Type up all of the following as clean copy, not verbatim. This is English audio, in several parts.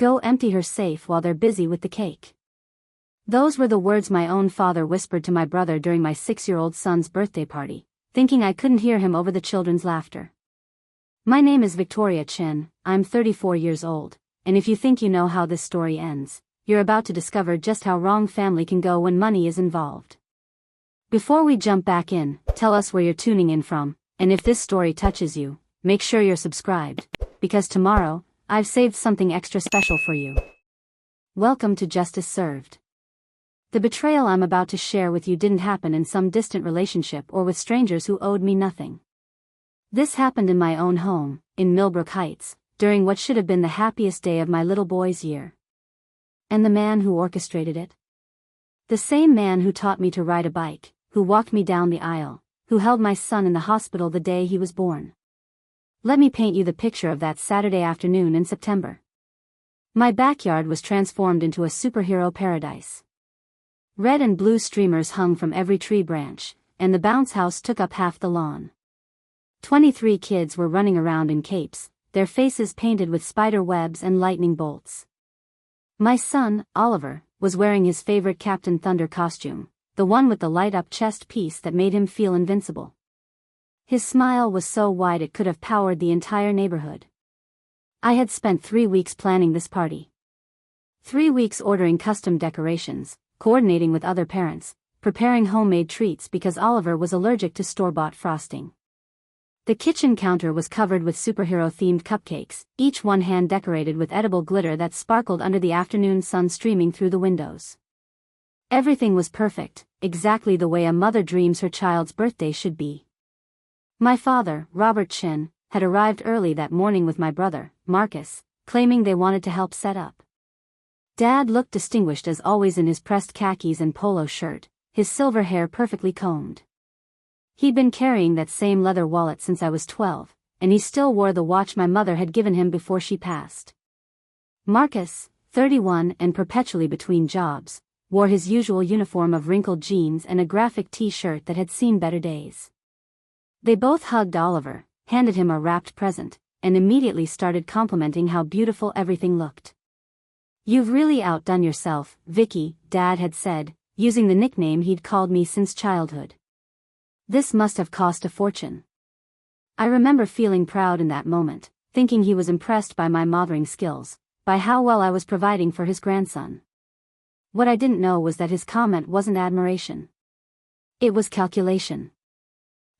Go empty her safe while they're busy with the cake. Those were the words my own father whispered to my brother during my 6-year-old son's birthday party, thinking I couldn't hear him over the children's laughter. My name is Victoria Chen, I'm 34 years old, and if you think you know how this story ends, you're about to discover just how wrong family can go when money is involved. Before we jump back in, tell us where you're tuning in from, and if this story touches you, make sure you're subscribed, because tomorrow, I've saved something extra special for you. Welcome to Justice Served. The betrayal I'm about to share with you didn't happen in some distant relationship or with strangers who owed me nothing. This happened in my own home, in Millbrook Heights, during what should have been the happiest day of my little boy's year. And the man who orchestrated it? The same man who taught me to ride a bike, who walked me down the aisle, who held my son in the hospital the day he was born. Let me paint you the picture of that Saturday afternoon in September. My backyard was transformed into a superhero paradise. Red and blue streamers hung from every tree branch, and the bounce house took up half the lawn. 23 kids were running around in capes, their faces painted with spider webs and lightning bolts. My son, Oliver, was wearing his favorite Captain Thunder costume, the one with the light-up chest piece that made him feel invincible. His smile was so wide it could have powered the entire neighborhood. I had spent 3 weeks planning this party. 3 weeks ordering custom decorations, coordinating with other parents, preparing homemade treats because Oliver was allergic to store-bought frosting. The kitchen counter was covered with superhero-themed cupcakes, each one hand-decorated with edible glitter that sparkled under the afternoon sun streaming through the windows. Everything was perfect, exactly the way a mother dreams her child's birthday should be. My father, Robert Chen, had arrived early that morning with my brother, Marcus, claiming they wanted to help set up. Dad looked distinguished as always in his pressed khakis and polo shirt, his silver hair perfectly combed. He'd been carrying that same leather wallet since I was 12, and he still wore the watch my mother had given him before she passed. Marcus, 31 and perpetually between jobs, wore his usual uniform of wrinkled jeans and a graphic t-shirt that had seen better days. They both hugged Oliver, handed him a wrapped present, and immediately started complimenting how beautiful everything looked. "You've really outdone yourself, Vicky," Dad had said, using the nickname he'd called me since childhood. "This must have cost a fortune." I remember feeling proud in that moment, thinking he was impressed by my mothering skills, by how well I was providing for his grandson. What I didn't know was that his comment wasn't admiration. It was calculation.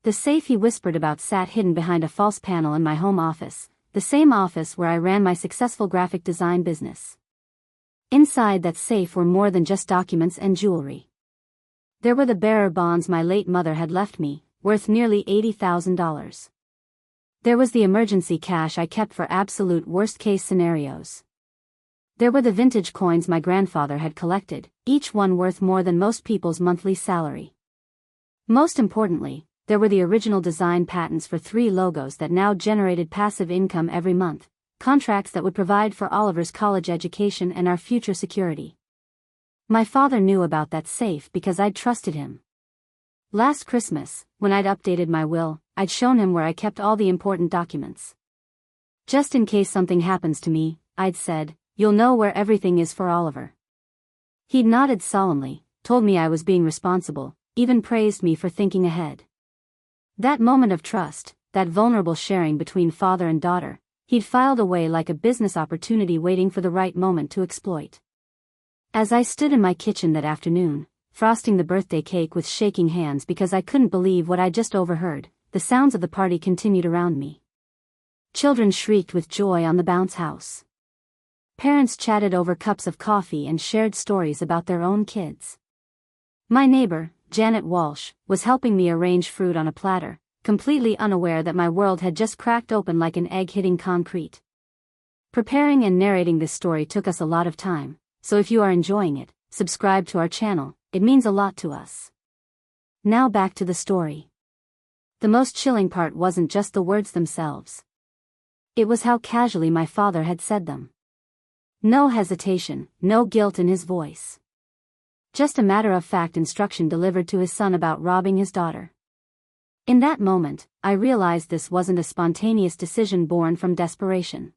The safe he whispered about sat hidden behind a false panel in my home office, the same office where I ran my successful graphic design business. Inside that safe were more than just documents and jewelry. There were the bearer bonds my late mother had left me, worth nearly $80,000. There was the emergency cash I kept for absolute worst-case scenarios. There were the vintage coins my grandfather had collected, each one worth more than most people's monthly salary. Most importantly, there were the original design patents for 3 logos that now generated passive income every month, contracts that would provide for Oliver's college education and our future security. My father knew about that safe because I'd trusted him. Last Christmas, when I'd updated my will, I'd shown him where I kept all the important documents. "Just in case something happens to me," I'd said, "you'll know where everything is for Oliver." He'd nodded solemnly, told me I was being responsible, even praised me for thinking ahead. That moment of trust, that vulnerable sharing between father and daughter, he'd filed away like a business opportunity waiting for the right moment to exploit. As I stood in my kitchen that afternoon, frosting the birthday cake with shaking hands because I couldn't believe what I'd just overheard, the sounds of the party continued around me. Children shrieked with joy on the bounce house. Parents chatted over cups of coffee and shared stories about their own kids. My neighbor, Janet Walsh, was helping me arrange fruit on a platter, completely unaware that my world had just cracked open like an egg hitting concrete. Preparing and narrating this story took us a lot of time, so if you are enjoying it, subscribe to our channel, it means a lot to us. Now back to the story. The most chilling part wasn't just the words themselves. It was how casually my father had said them. No hesitation, no guilt in his voice. Just a matter-of-fact instruction delivered to his son about robbing his daughter. In that moment, I realized this wasn't a spontaneous decision born from desperation.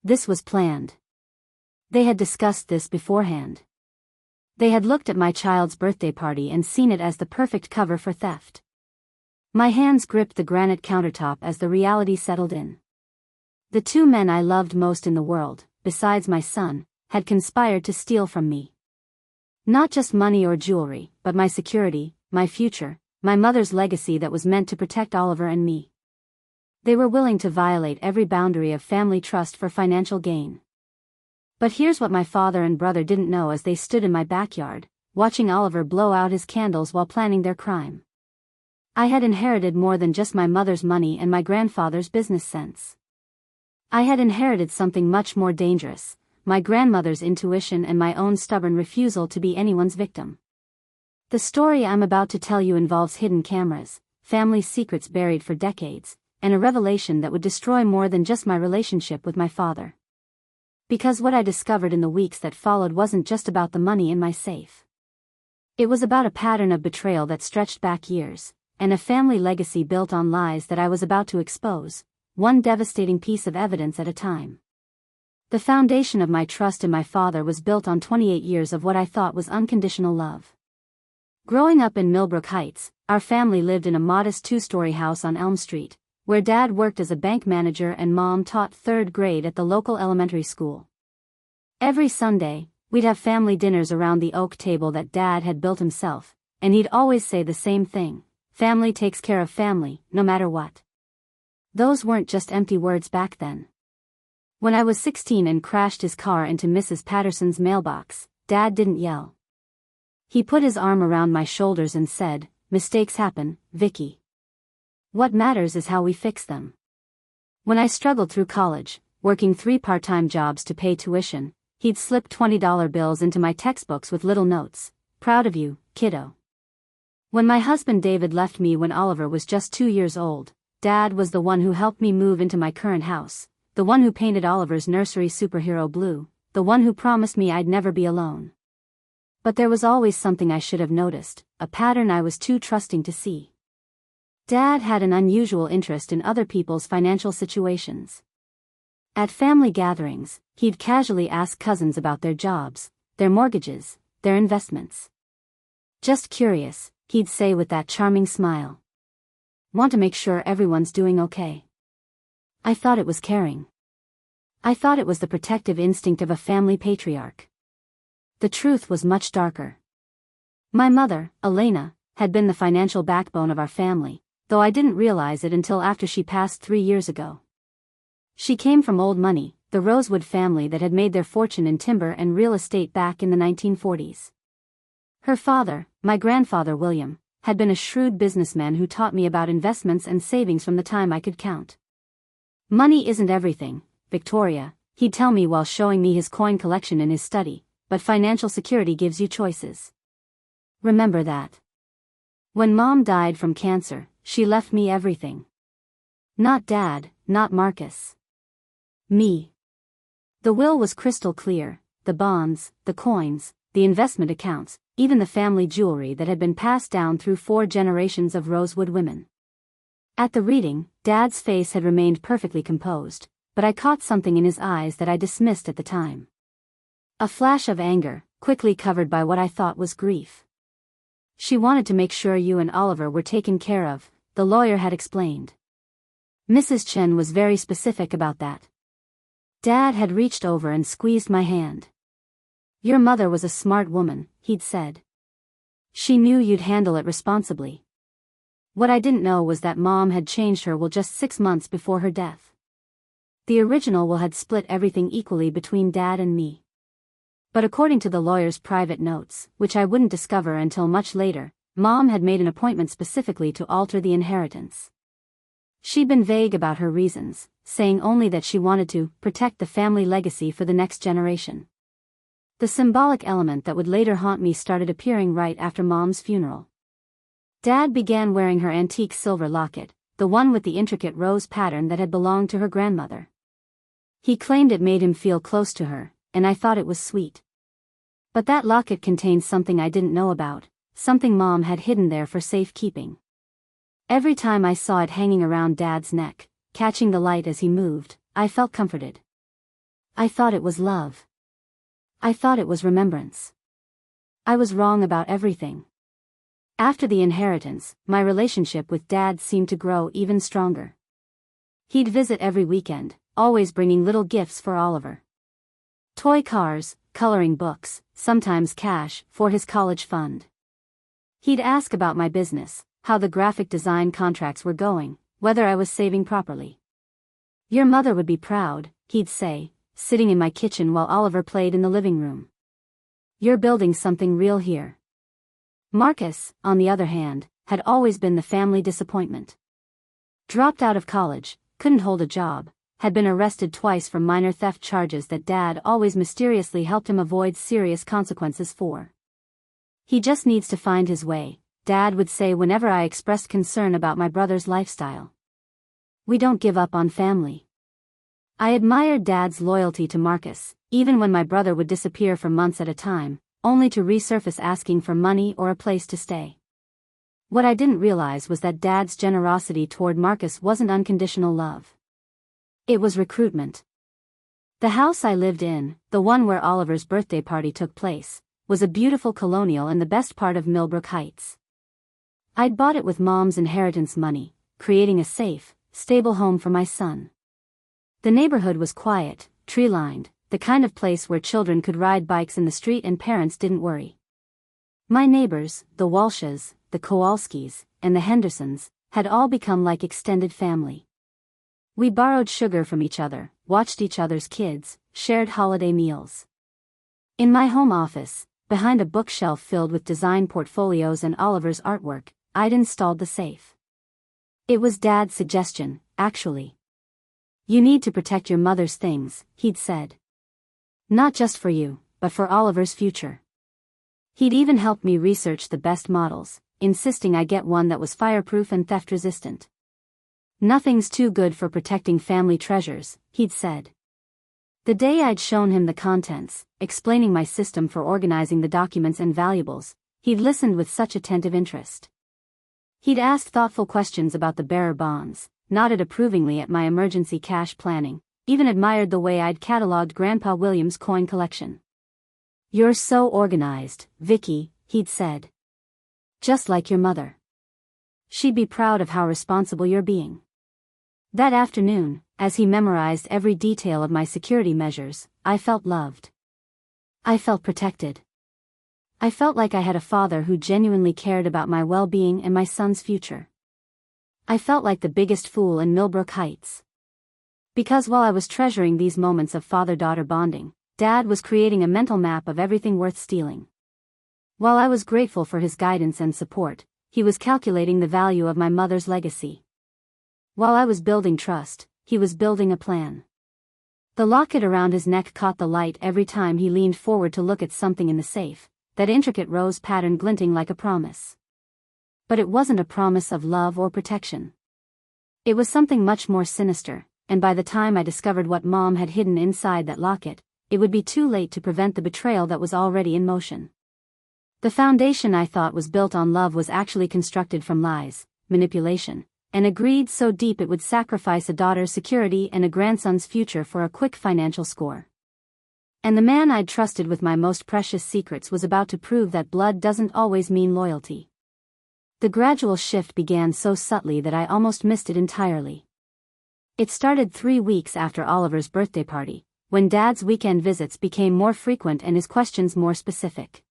This was planned. They had discussed this beforehand. They had looked at my child's birthday party and seen it as the perfect cover for theft. My hands gripped the granite countertop as the reality settled in. The two men I loved most in the world, besides my son, had conspired to steal from me. Not just money or jewelry, but my security, my future, my mother's legacy that was meant to protect Oliver and me. They were willing to violate every boundary of family trust for financial gain. But here's what my father and brother didn't know as they stood in my backyard, watching Oliver blow out his candles while planning their crime. I had inherited more than just my mother's money and my grandfather's business sense. I had inherited something much more dangerous, my grandmother's intuition and my own stubborn refusal to be anyone's victim. The story I'm about to tell you involves hidden cameras, family secrets buried for decades, and a revelation that would destroy more than just my relationship with my father. Because what I discovered in the weeks that followed wasn't just about the money in my safe. It was about a pattern of betrayal that stretched back years, and a family legacy built on lies that I was about to expose, one devastating piece of evidence at a time. The foundation of my trust in my father was built on 28 years of what I thought was unconditional love. Growing up in Millbrook Heights, our family lived in a modest two-story house on Elm Street, where Dad worked as a bank manager and Mom taught third grade at the local elementary school. Every Sunday, we'd have family dinners around the oak table that Dad had built himself, and he'd always say the same thing: family takes care of family, no matter what. Those weren't just empty words back then. When I was 16 and crashed his car into Mrs. Patterson's mailbox, Dad didn't yell. He put his arm around my shoulders and said, "Mistakes happen, Vicky. What matters is how we fix them." When I struggled through college, working 3 part-time jobs to pay tuition, he'd slip $20 bills into my textbooks with little notes: "Proud of you, kiddo." When my husband David left me when Oliver was just 2 years old, Dad was the one who helped me move into my current house, the one who painted Oliver's nursery superhero blue, the one who promised me I'd never be alone. But there was always something I should have noticed, a pattern I was too trusting to see. Dad had an unusual interest in other people's financial situations. At family gatherings, he'd casually ask cousins about their jobs, their mortgages, their investments. "Just curious," he'd say with that charming smile. "Want to make sure everyone's doing okay." I thought it was caring. I thought it was the protective instinct of a family patriarch. The truth was much darker. My mother, Elena, had been the financial backbone of our family, though I didn't realize it until after she passed 3 years ago. She came from old money, the Rosewood family that had made their fortune in timber and real estate back in the 1940s. Her father, my grandfather William, had been a shrewd businessman who taught me about investments and savings from the time I could count. "Money isn't everything, Victoria," he'd tell me while showing me his coin collection in his study, "but financial security gives you choices. Remember that. When Mom died from cancer, she left me everything. Not Dad, not Marcus. Me." The will was crystal clear: the bonds, the coins, the investment accounts, even the family jewelry that had been passed down through 4 generations of Rosewood women. At the reading, Dad's face had remained perfectly composed, but I caught something in his eyes that I dismissed at the time. A flash of anger, quickly covered by what I thought was grief. "She wanted to make sure you and Oliver were taken care of," the lawyer had explained. Mrs. Chen was very specific about that. Dad had reached over and squeezed my hand. "Your mother was a smart woman," he'd said. "She knew you'd handle it responsibly." What I didn't know was that Mom had changed her will just 6 months before her death. The original will had split everything equally between Dad and me. But according to the lawyer's private notes, which I wouldn't discover until much later, Mom had made an appointment specifically to alter the inheritance. She'd been vague about her reasons, saying only that she wanted to protect the family legacy for the next generation. The symbolic element that would later haunt me started appearing right after Mom's funeral. Dad began wearing her antique silver locket, the one with the intricate rose pattern that had belonged to her grandmother. He claimed it made him feel close to her, and I thought it was sweet. But that locket contained something I didn't know about, something Mom had hidden there for safekeeping. Every time I saw it hanging around Dad's neck, catching the light as he moved, I felt comforted. I thought it was love. I thought it was remembrance. I was wrong about everything. After the inheritance, my relationship with Dad seemed to grow even stronger. He'd visit every weekend, always bringing little gifts for Oliver. Toy cars, coloring books, sometimes cash, for his college fund. He'd ask about my business, how the graphic design contracts were going, whether I was saving properly. "Your mother would be proud," he'd say, sitting in my kitchen while Oliver played in the living room. "You're building something real here." Marcus, on the other hand, had always been the family disappointment. Dropped out of college, couldn't hold a job, had been arrested twice for minor theft charges that Dad always mysteriously helped him avoid serious consequences for. "He just needs to find his way," Dad would say whenever I expressed concern about my brother's lifestyle. "We don't give up on family." I admired Dad's loyalty to Marcus, even when my brother would disappear for months at a time, only to resurface asking for money or a place to stay. What I didn't realize was that Dad's generosity toward Marcus wasn't unconditional love. It was recruitment. The house I lived in, the one where Oliver's birthday party took place, was a beautiful colonial in the best part of Millbrook Heights. I'd bought it with Mom's inheritance money, creating a safe, stable home for my son. The neighborhood was quiet, tree-lined, the kind of place where children could ride bikes in the street and parents didn't worry. My neighbors, the Walshes, the Kowalskis, and the Hendersons, had all become like extended family. We borrowed sugar from each other, watched each other's kids, shared holiday meals. In my home office, behind a bookshelf filled with design portfolios and Oliver's artwork, I'd installed the safe. It was Dad's suggestion, actually. "You need to protect your mother's things," he'd said. "Not just for you, but for Oliver's future." He'd even helped me research the best models, insisting I get one that was fireproof and theft-resistant. "Nothing's too good for protecting family treasures," he'd said. The day I'd shown him the contents, explaining my system for organizing the documents and valuables, he'd listened with such attentive interest. He'd asked thoughtful questions about the bearer bonds, nodded approvingly at my emergency cash planning, even admired the way I'd cataloged Grandpa William's coin collection. "You're so organized, Vicky," he'd said. "Just like your mother. She'd be proud of how responsible you're being." That afternoon, as he memorized every detail of my security measures, I felt loved. I felt protected. I felt like I had a father who genuinely cared about my well-being and my son's future. I felt like the biggest fool in Millbrook Heights. Because while I was treasuring these moments of father-daughter bonding, Dad was creating a mental map of everything worth stealing. While I was grateful for his guidance and support, he was calculating the value of my mother's legacy. While I was building trust, he was building a plan. The locket around his neck caught the light every time he leaned forward to look at something in the safe, that intricate rose pattern glinting like a promise. But it wasn't a promise of love or protection. It was something much more sinister, and by the time I discovered what Mom had hidden inside that locket, it would be too late to prevent the betrayal that was already in motion. The foundation I thought was built on love was actually constructed from lies, manipulation, and a greed so deep it would sacrifice a daughter's security and a grandson's future for a quick financial score. And the man I'd trusted with my most precious secrets was about to prove that blood doesn't always mean loyalty. The gradual shift began so subtly that I almost missed it entirely. It started 3 weeks after Oliver's birthday party, when Dad's weekend visits became more frequent and his questions more specific.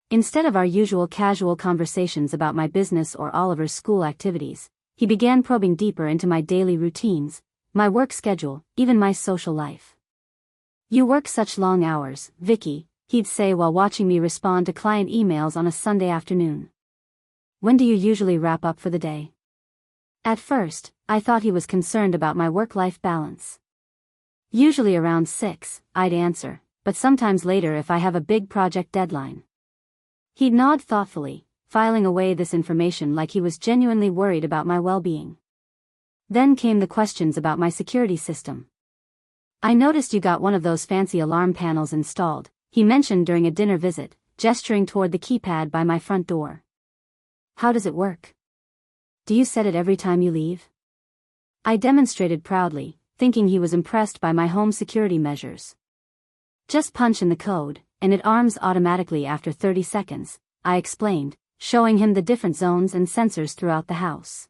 Instead of our usual casual conversations about my business or Oliver's school activities, he began probing deeper into my daily routines, my work schedule, even my social life. "You work such long hours, Vicky," he'd say while watching me respond to client emails on a Sunday afternoon. "When do you usually wrap up for the day?" At first, I thought he was concerned about my work-life balance. "Usually around 6, I'd answer, but sometimes later if I have a big project deadline." He'd nod thoughtfully, filing away this information like he was genuinely worried about my well-being. Then came the questions about my security system. "I noticed you got one of those fancy alarm panels installed," he mentioned during a dinner visit, gesturing toward the keypad by my front door. "How does it work? Do you set it every time you leave?" I demonstrated proudly, thinking he was impressed by my home security measures. Just punch in the code, and it arms automatically after 30 seconds, I explained, showing him the different zones and sensors throughout the house.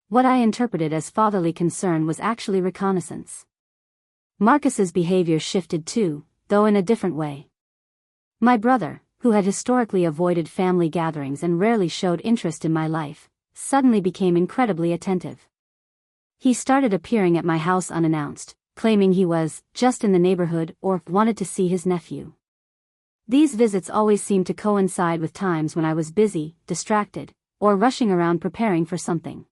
What I interpreted as fatherly concern was actually reconnaissance. Marcus's behavior shifted too, though in a different way. My brother, who had historically avoided family gatherings and rarely showed interest in my life, suddenly became incredibly attentive. He started appearing at my house unannounced, claiming he was just in the neighborhood or wanted to see his nephew. These visits always seemed to coincide with times when I was busy, distracted, or rushing around preparing for something.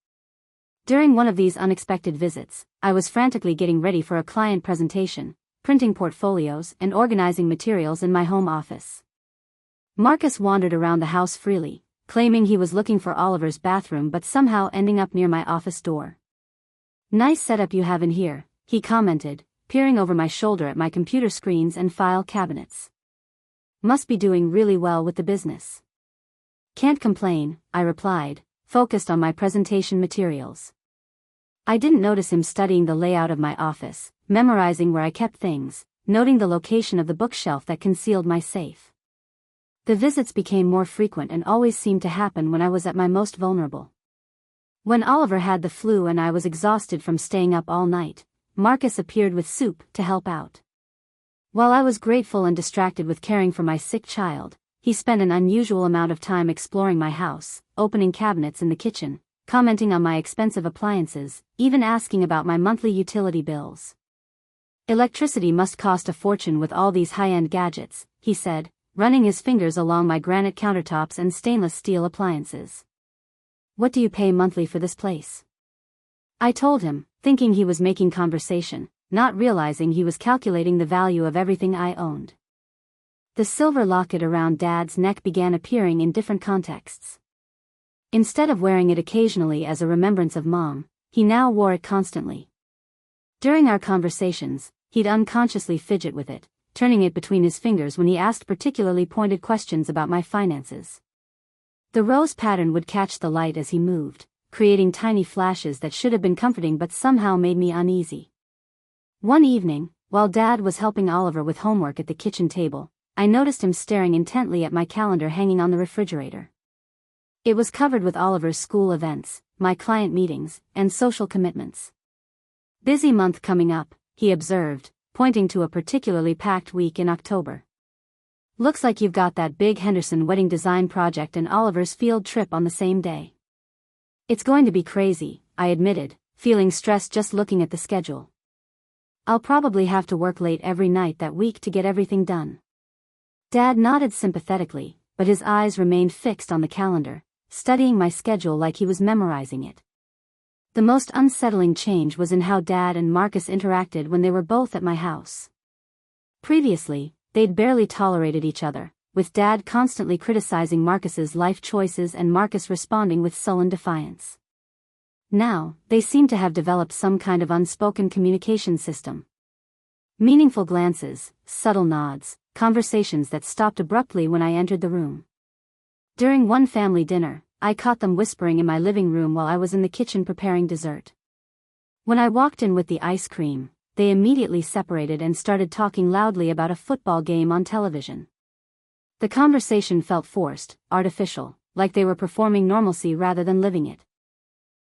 During one of these unexpected visits, I was frantically getting ready for a client presentation, printing portfolios and organizing materials in my home office. Marcus wandered around the house freely, claiming he was looking for Oliver's bathroom but somehow ending up near my office door. "Nice setup you have in here," he commented, peering over my shoulder at my computer screens and file cabinets. "Must be doing really well with the business." "Can't complain," I replied, focused on my presentation materials. I didn't notice him studying the layout of my office, memorizing where I kept things, noting the location of the bookshelf that concealed my safe. The visits became more frequent and always seemed to happen when I was at my most vulnerable. When Oliver had the flu and I was exhausted from staying up all night, Marcus appeared with soup to help out. While I was grateful and distracted with caring for my sick child, he spent an unusual amount of time exploring my house, opening cabinets in the kitchen, commenting on my expensive appliances, even asking about my monthly utility bills. "Electricity must cost a fortune with all these high-end gadgets," he said, running his fingers along my granite countertops and stainless steel appliances. "What do you pay monthly for this place?" I told him, thinking he was making conversation, not realizing he was calculating the value of everything I owned. The silver locket around Dad's neck began appearing in different contexts. Instead of wearing it occasionally as a remembrance of Mom, he now wore it constantly. During our conversations, he'd unconsciously fidget with it, turning it between his fingers when he asked particularly pointed questions about my finances. The rose pattern would catch the light as he moved, creating tiny flashes that should have been comforting but somehow made me uneasy. One evening, while Dad was helping Oliver with homework at the kitchen table, I noticed him staring intently at my calendar hanging on the refrigerator. It was covered with Oliver's school events, my client meetings, and social commitments. "Busy month coming up," he observed, pointing to a particularly packed week in October. "Looks like you've got that big Henderson wedding design project and Oliver's field trip on the same day." "It's going to be crazy," I admitted, feeling stressed just looking at the schedule. "I'll probably have to work late every night that week to get everything done." Dad nodded sympathetically, but his eyes remained fixed on the calendar, studying my schedule like he was memorizing it. The most unsettling change was in how Dad and Marcus interacted when they were both at my house. Previously, they'd barely tolerated each other, with Dad constantly criticizing Marcus's life choices and Marcus responding with sullen defiance. Now, they seemed to have developed some kind of unspoken communication system. Meaningful glances, subtle nods, conversations that stopped abruptly when I entered the room. During one family dinner, I caught them whispering in my living room while I was in the kitchen preparing dessert. When I walked in with the ice cream, they immediately separated and started talking loudly about a football game on television. The conversation felt forced, artificial, like they were performing normalcy rather than living it.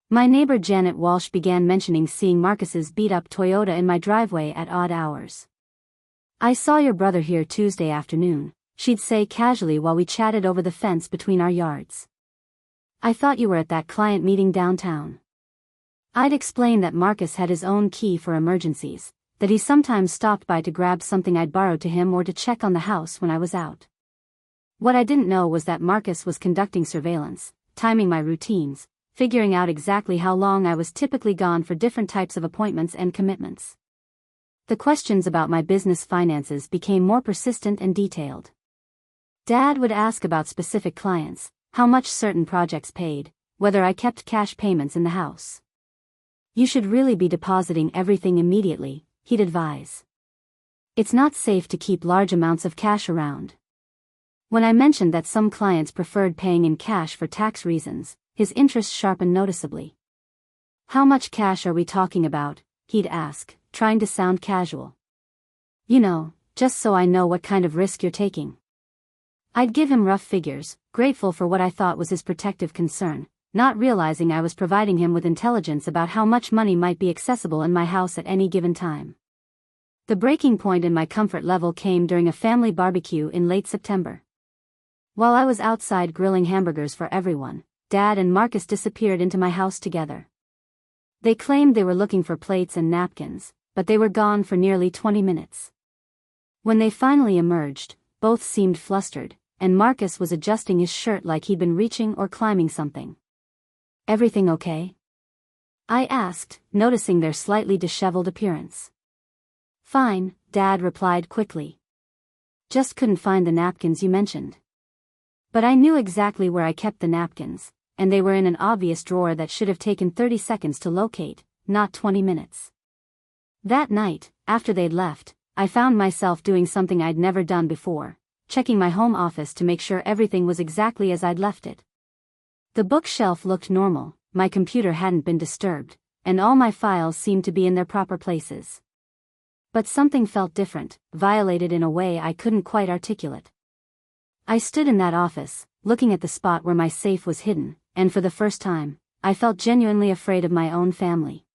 My neighbor Janet Walsh began mentioning seeing Marcus's beat-up Toyota in my driveway at odd hours. "I saw your brother here Tuesday afternoon," she'd say casually while we chatted over the fence between our yards. "I thought you were at that client meeting downtown." I'd explain that Marcus had his own key for emergencies, that he sometimes stopped by to grab something I'd borrowed to him or to check on the house when I was out. What I didn't know was that Marcus was conducting surveillance, timing my routines, figuring out exactly how long I was typically gone for different types of appointments and commitments. The questions about my business finances became more persistent and detailed. Dad would ask about specific clients, how much certain projects paid, whether I kept cash payments in the house. "You should really be depositing everything immediately," he'd advise. "It's not safe to keep large amounts of cash around." When I mentioned that some clients preferred paying in cash for tax reasons, his interest sharpened noticeably. "How much cash are we talking about?" he'd ask, trying to sound casual. "You know, just so I know what kind of risk you're taking." I'd give him rough figures, grateful for what I thought was his protective concern, not realizing I was providing him with intelligence about how much money might be accessible in my house at any given time. The breaking point in my comfort level came during a family barbecue in late September. While I was outside grilling hamburgers for everyone, Dad and Marcus disappeared into my house together. They claimed they were looking for plates and napkins, but they were gone for nearly 20 minutes. When they finally emerged, both seemed flustered, and Marcus was adjusting his shirt like he'd been reaching or climbing something. "Everything okay?" I asked, noticing their slightly disheveled appearance. "Fine," Dad replied quickly. "Just couldn't find the napkins you mentioned." But I knew exactly where I kept the napkins, and they were in an obvious drawer that should have taken 30 seconds to locate, not 20 minutes. That night, after they'd left, I found myself doing something I'd never done before, checking my home office to make sure everything was exactly as I'd left it. The bookshelf looked normal, my computer hadn't been disturbed, and all my files seemed to be in their proper places. But something felt different, violated in a way I couldn't quite articulate. I stood in that office, looking at the spot where my safe was hidden, and for the first time, I felt genuinely afraid of my own family.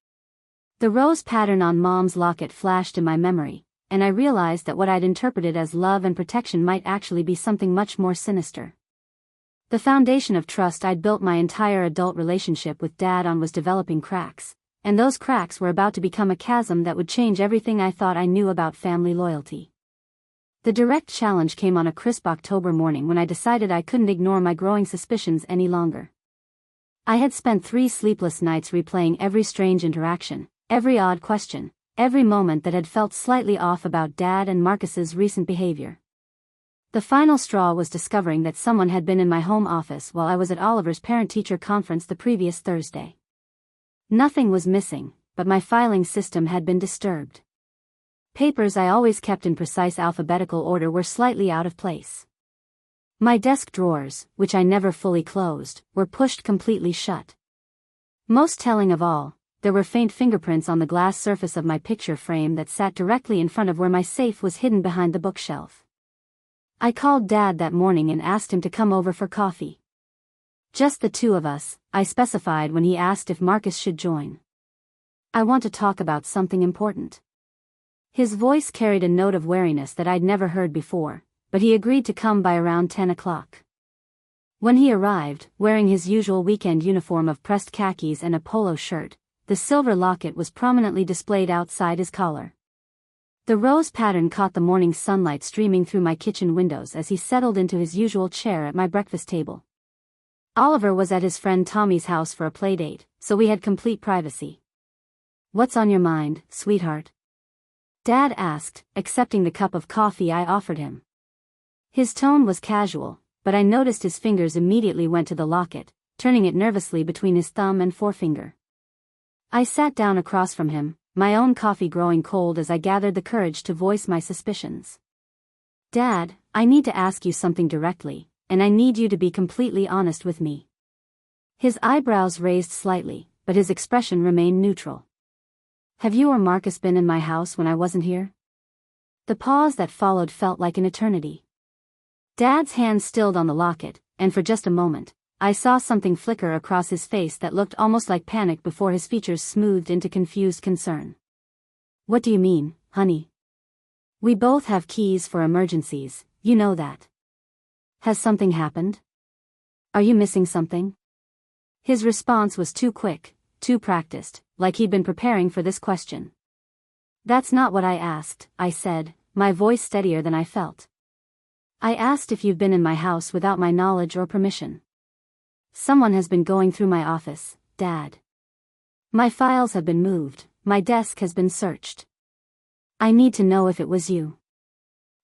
The rose pattern on Mom's locket flashed in my memory, and I realized that what I'd interpreted as love and protection might actually be something much more sinister. The foundation of trust I'd built my entire adult relationship with Dad on was developing cracks, and those cracks were about to become a chasm that would change everything I thought I knew about family loyalty. The direct challenge came on a crisp October morning when I decided I couldn't ignore my growing suspicions any longer. I had spent 3 sleepless nights replaying every strange interaction, every odd question, every moment that had felt slightly off about Dad and Marcus's recent behavior. The final straw was discovering that someone had been in my home office while I was at Oliver's parent-teacher conference the previous Thursday. Nothing was missing, but my filing system had been disturbed. Papers I always kept in precise alphabetical order were slightly out of place. My desk drawers, which I never fully closed, were pushed completely shut. Most telling of all, there were faint fingerprints on the glass surface of my picture frame that sat directly in front of where my safe was hidden behind the bookshelf. I called Dad that morning and asked him to come over for coffee. "Just the two of us," I specified when he asked if Marcus should join. "I want to talk about something important." His voice carried a note of wariness that I'd never heard before, but he agreed to come by around 10 o'clock. When he arrived, wearing his usual weekend uniform of pressed khakis and a polo shirt, the silver locket was prominently displayed outside his collar. The rose pattern caught the morning sunlight streaming through my kitchen windows as he settled into his usual chair at my breakfast table. Oliver was at his friend Tommy's house for a playdate, so we had complete privacy. "What's on your mind, sweetheart?" Dad asked, accepting the cup of coffee I offered him. His tone was casual, but I noticed his fingers immediately went to the locket, turning it nervously between his thumb and forefinger. I sat down across from him, my own coffee growing cold as I gathered the courage to voice my suspicions. "Dad, I need to ask you something directly, and I need you to be completely honest with me." His eyebrows raised slightly, but his expression remained neutral. "Have you or Marcus been in my house when I wasn't here?" The pause that followed felt like an eternity. Dad's hand stilled on the locket, and for just a moment, I saw something flicker across his face that looked almost like panic before his features smoothed into confused concern. "What do you mean, honey? We both have keys for emergencies, you know that. Has something happened? Are you missing something?" His response was too quick, too practiced, like he'd been preparing for this question. "That's not what I asked," I said, my voice steadier than I felt. "I asked if you've been in my house without my knowledge or permission. Someone has been going through my office, Dad. My files have been moved, my desk has been searched. I need to know if it was you."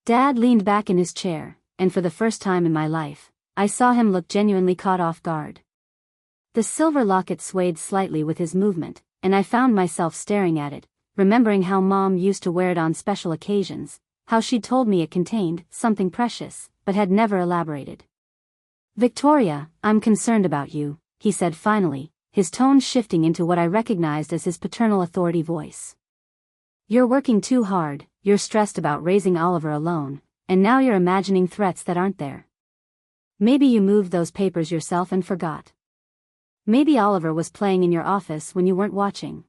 Dad leaned back in his chair, and for the first time in my life, I saw him look genuinely caught off guard. The silver locket swayed slightly with his movement, and I found myself staring at it, remembering how Mom used to wear it on special occasions, how she'd told me it contained something precious, but had never elaborated. "Victoria, I'm concerned about you," he said finally, his tone shifting into what I recognized as his paternal authority voice. "You're working too hard, you're stressed about raising Oliver alone, and now you're imagining threats that aren't there. Maybe you moved those papers yourself and forgot. Maybe Oliver was playing in your office when you weren't watching.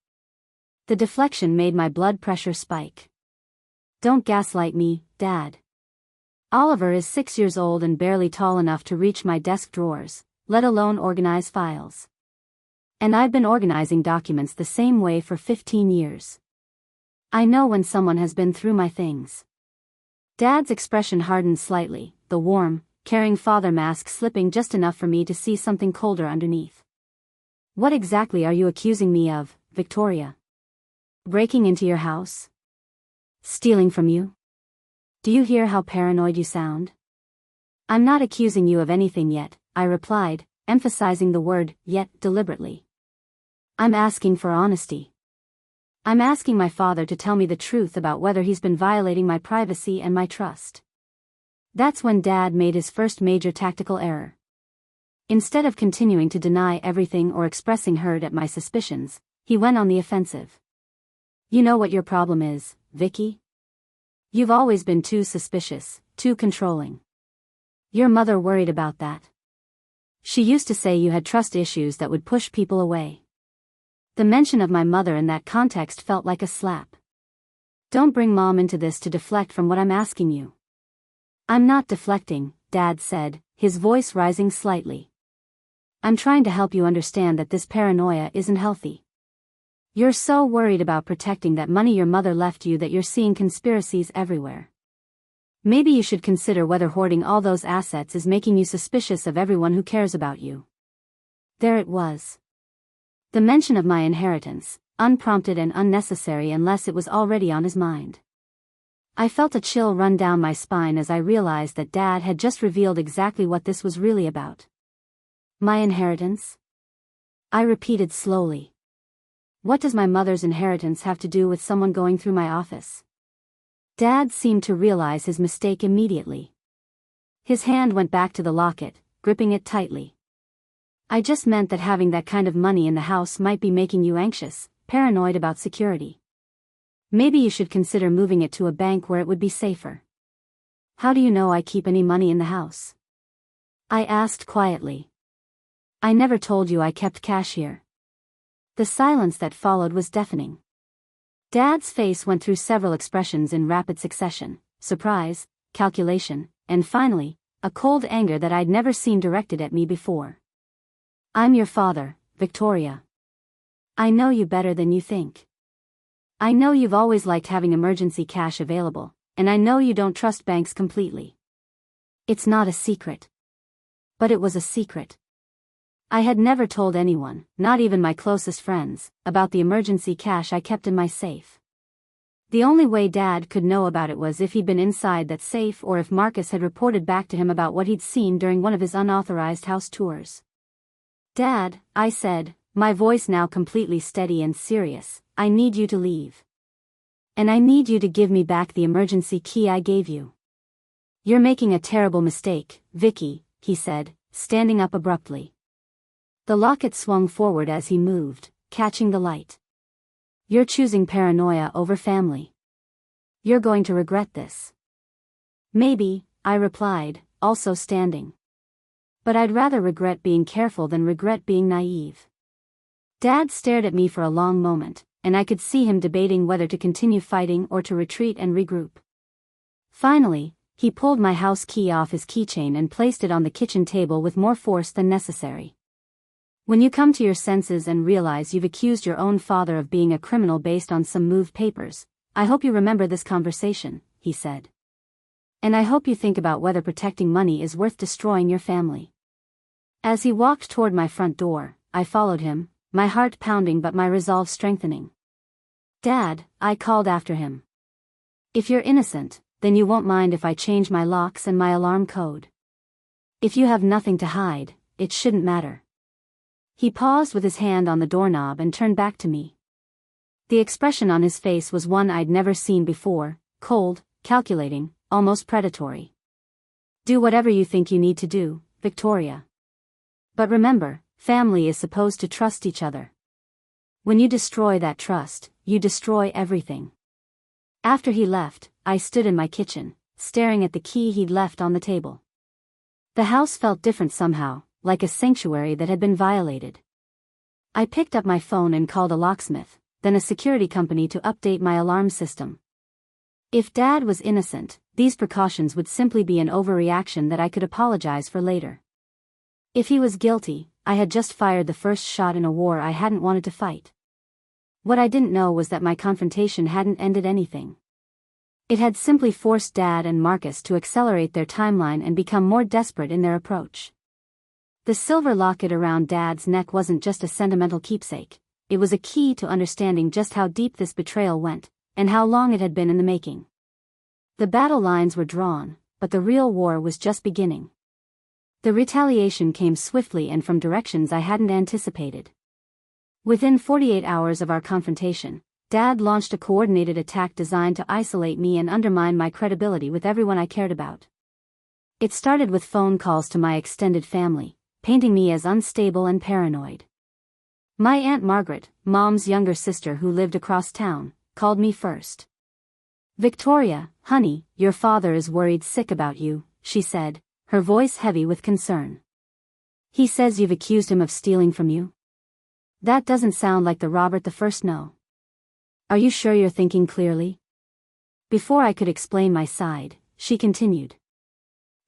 The deflection made my blood pressure spike. Don't gaslight me, Dad. Oliver is 6 years old and barely tall enough to reach my desk drawers, let alone organize files. And I've been organizing documents the same way for 15 years. I know when someone has been through my things. Dad's expression hardened slightly, the warm, caring father mask slipping just enough for me to see something colder underneath. What exactly are you accusing me of, Victoria? Breaking into your house? Stealing from you? Do you hear how paranoid you sound? I'm not accusing you of anything yet, I replied, emphasizing the word yet deliberately. I'm asking for honesty. I'm asking my father to tell me the truth about whether he's been violating my privacy and my trust. That's when Dad made his first major tactical error. Instead of continuing to deny everything or expressing hurt at my suspicions, he went on the offensive. You know what your problem is, Vicky? You've always been too suspicious, too controlling. Your mother worried about that. She used to say you had trust issues that would push people away. The mention of my mother in that context felt like a slap. Don't bring Mom into this to deflect from what I'm asking you. I'm not deflecting, Dad said, his voice rising slightly. I'm trying to help you understand that this paranoia isn't healthy. You're so worried about protecting that money your mother left you that you're seeing conspiracies everywhere. Maybe you should consider whether hoarding all those assets is making you suspicious of everyone who cares about you. There it was. The mention of my inheritance, unprompted and unnecessary unless it was already on his mind. I felt a chill run down my spine as I realized that Dad had just revealed exactly what this was really about. My inheritance? I repeated slowly. What does my mother's inheritance have to do with someone going through my office? Dad seemed to realize his mistake immediately. His hand went back to the locket, gripping it tightly. I just meant that having that kind of money in the house might be making you anxious, paranoid about security. Maybe you should consider moving it to a bank where it would be safer. How do you know I keep any money in the house? I asked quietly. I never told you I kept cash here. The silence that followed was deafening. Dad's face went through several expressions in rapid succession: surprise, calculation, and finally, a cold anger that I'd never seen directed at me before. I'm your father, Victoria. I know you better than you think. I know you've always liked having emergency cash available, and I know you don't trust banks completely. It's not a secret. But it was a secret. I had never told anyone, not even my closest friends, about the emergency cash I kept in my safe. The only way Dad could know about it was if he'd been inside that safe or if Marcus had reported back to him about what he'd seen during one of his unauthorized house tours. Dad, I said, my voice now completely steady and serious, I need you to leave. And I need you to give me back the emergency key I gave you. You're making a terrible mistake, Vicky, he said, standing up abruptly. The locket swung forward as he moved, catching the light. You're choosing paranoia over family. You're going to regret this. Maybe, I replied, also standing. But I'd rather regret being careful than regret being naive. Dad stared at me for a long moment, and I could see him debating whether to continue fighting or to retreat and regroup. Finally, he pulled my house key off his keychain and placed it on the kitchen table with more force than necessary. When you come to your senses and realize you've accused your own father of being a criminal based on some moved papers, I hope you remember this conversation, he said. And I hope you think about whether protecting money is worth destroying your family. As he walked toward my front door, I followed him, my heart pounding but my resolve strengthening. Dad, I called after him. If you're innocent, then you won't mind if I change my locks and my alarm code. If you have nothing to hide, it shouldn't matter. He paused with his hand on the doorknob and turned back to me. The expression on his face was one I'd never seen before, cold, calculating, almost predatory. Do whatever you think you need to do, Victoria. But remember, family is supposed to trust each other. When you destroy that trust, you destroy everything. After he left, I stood in my kitchen, staring at the key he'd left on the table. The house felt different somehow, like a sanctuary that had been violated. I picked up my phone and called a locksmith, then a security company to update my alarm system. If Dad was innocent, these precautions would simply be an overreaction that I could apologize for later. If he was guilty, I had just fired the first shot in a war I hadn't wanted to fight. What I didn't know was that my confrontation hadn't ended anything. It had simply forced Dad and Marcus to accelerate their timeline and become more desperate in their approach. The silver locket around Dad's neck wasn't just a sentimental keepsake, it was a key to understanding just how deep this betrayal went, and how long it had been in the making. The battle lines were drawn, but the real war was just beginning. The retaliation came swiftly and from directions I hadn't anticipated. Within 48 hours of our confrontation, Dad launched a coordinated attack designed to isolate me and undermine my credibility with everyone I cared about. It started with phone calls to my extended family, painting me as unstable and paranoid. My Aunt Margaret, Mom's younger sister who lived across town, called me first. "Victoria, honey, your father is worried sick about you," she said, her voice heavy with concern. "He says you've accused him of stealing from you. That doesn't sound like the Robert the First, no. Are you sure you're thinking clearly?" Before I could explain my side, she continued.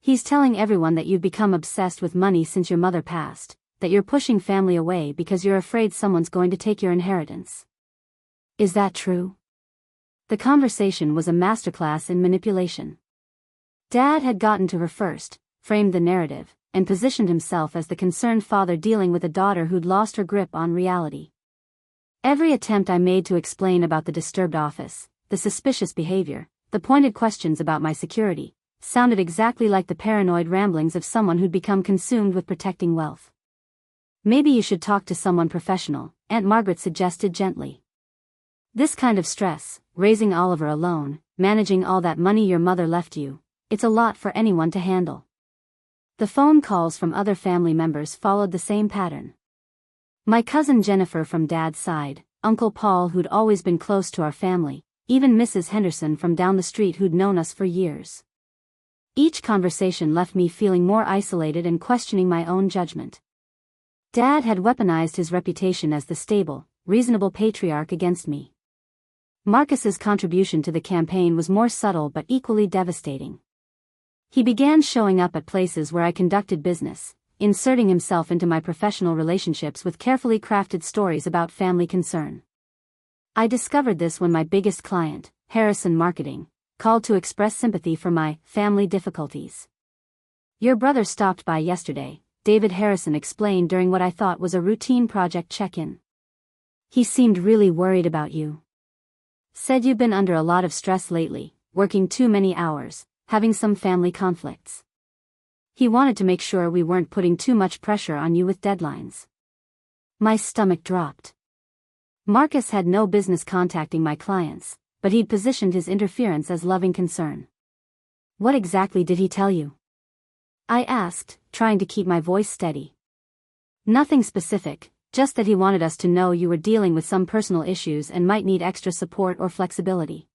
"He's telling everyone that you've become obsessed with money since your mother passed, that you're pushing family away because you're afraid someone's going to take your inheritance. Is that true?" The conversation was a masterclass in manipulation. Dad had gotten to her first, framed the narrative, and positioned himself as the concerned father dealing with a daughter who'd lost her grip on reality. Every attempt I made to explain about the disturbed office, the suspicious behavior, the pointed questions about my security, sounded exactly like the paranoid ramblings of someone who'd become consumed with protecting wealth. "Maybe you should talk to someone professional," Aunt Margaret suggested gently. "This kind of stress, raising Oliver alone, managing all that money your mother left you, it's a lot for anyone to handle." The phone calls from other family members followed the same pattern. My cousin Jennifer from Dad's side, Uncle Paul who'd always been close to our family, even Mrs. Henderson from down the street who'd known us for years. Each conversation left me feeling more isolated and questioning my own judgment. Dad had weaponized his reputation as the stable, reasonable patriarch against me. Marcus's contribution to the campaign was more subtle but equally devastating. He began showing up at places where I conducted business, inserting himself into my professional relationships with carefully crafted stories about family concern. I discovered this when my biggest client, Harrison Marketing, called to express sympathy for my family difficulties. "Your brother stopped by yesterday," David Harrison explained during what I thought was a routine project check-in. "He seemed really worried about you. Said you've been under a lot of stress lately, working too many hours, having some family conflicts. He wanted to make sure we weren't putting too much pressure on you with deadlines." My stomach dropped. Marcus had no business contacting my clients, but he'd positioned his interference as loving concern. "What exactly did he tell you?" I asked, trying to keep my voice steady. "Nothing specific, just that he wanted us to know you were dealing with some personal issues and might need extra support or flexibility.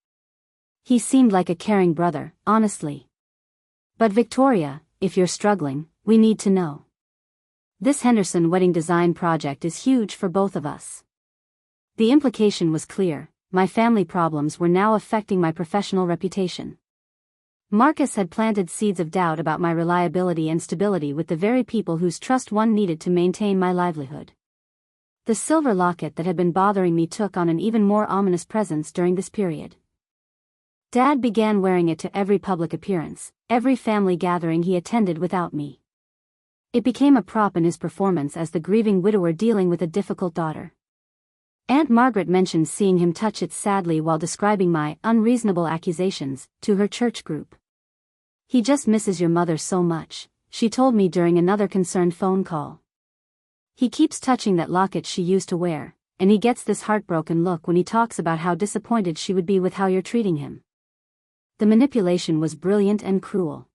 He seemed like a caring brother, honestly. But Victoria, if you're struggling, we need to know. This Henderson wedding design project is huge for both of us." The implication was clear: my family problems were now affecting my professional reputation. Marcus had planted seeds of doubt about my reliability and stability with the very people whose trust one needed to maintain my livelihood. The silver locket that had been bothering me took on an even more ominous presence during this period. Dad began wearing it to every public appearance, every family gathering he attended without me. It became a prop in his performance as the grieving widower dealing with a difficult daughter. Aunt Margaret mentioned seeing him touch it sadly while describing my unreasonable accusations to her church group. "He just misses your mother so much," she told me during another concerned phone call. "He keeps touching that locket she used to wear, and he gets this heartbroken look when he talks about how disappointed she would be with how you're treating him." The manipulation was brilliant and cruel.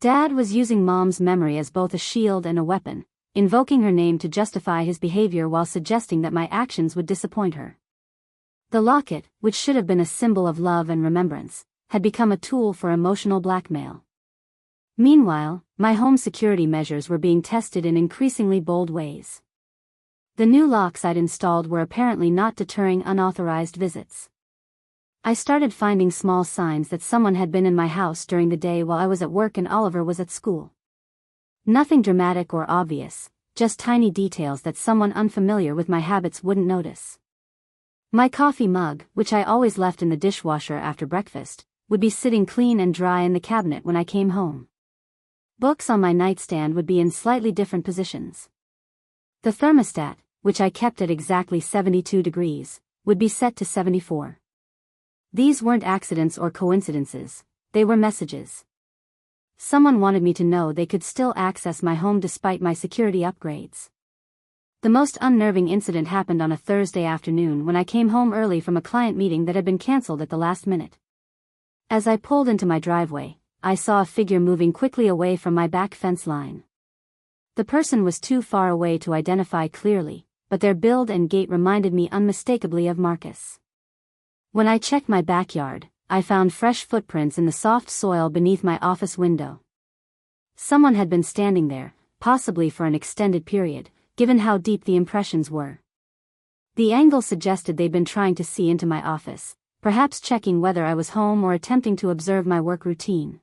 Dad was using Mom's memory as both a shield and a weapon, invoking her name to justify his behavior while suggesting that my actions would disappoint her. The locket, which should have been a symbol of love and remembrance, had become a tool for emotional blackmail. Meanwhile, my home security measures were being tested in increasingly bold ways. The new locks I'd installed were apparently not deterring unauthorized visits. I started finding small signs that someone had been in my house during the day while I was at work and Oliver was at school. Nothing dramatic or obvious, just tiny details that someone unfamiliar with my habits wouldn't notice. My coffee mug, which I always left in the dishwasher after breakfast, would be sitting clean and dry in the cabinet when I came home. Books on my nightstand would be in slightly different positions. The thermostat, which I kept at exactly 72 degrees, would be set to 74. These weren't accidents or coincidences, they were messages. Someone wanted me to know they could still access my home despite my security upgrades. The most unnerving incident happened on a Thursday afternoon when I came home early from a client meeting that had been canceled at the last minute. As I pulled into my driveway, I saw a figure moving quickly away from my back fence line. The person was too far away to identify clearly, but their build and gait reminded me unmistakably of Marcus. When I checked my backyard, I found fresh footprints in the soft soil beneath my office window. Someone had been standing there, possibly for an extended period, given how deep the impressions were. The angle suggested they'd been trying to see into my office, perhaps checking whether I was home or attempting to observe my work routine.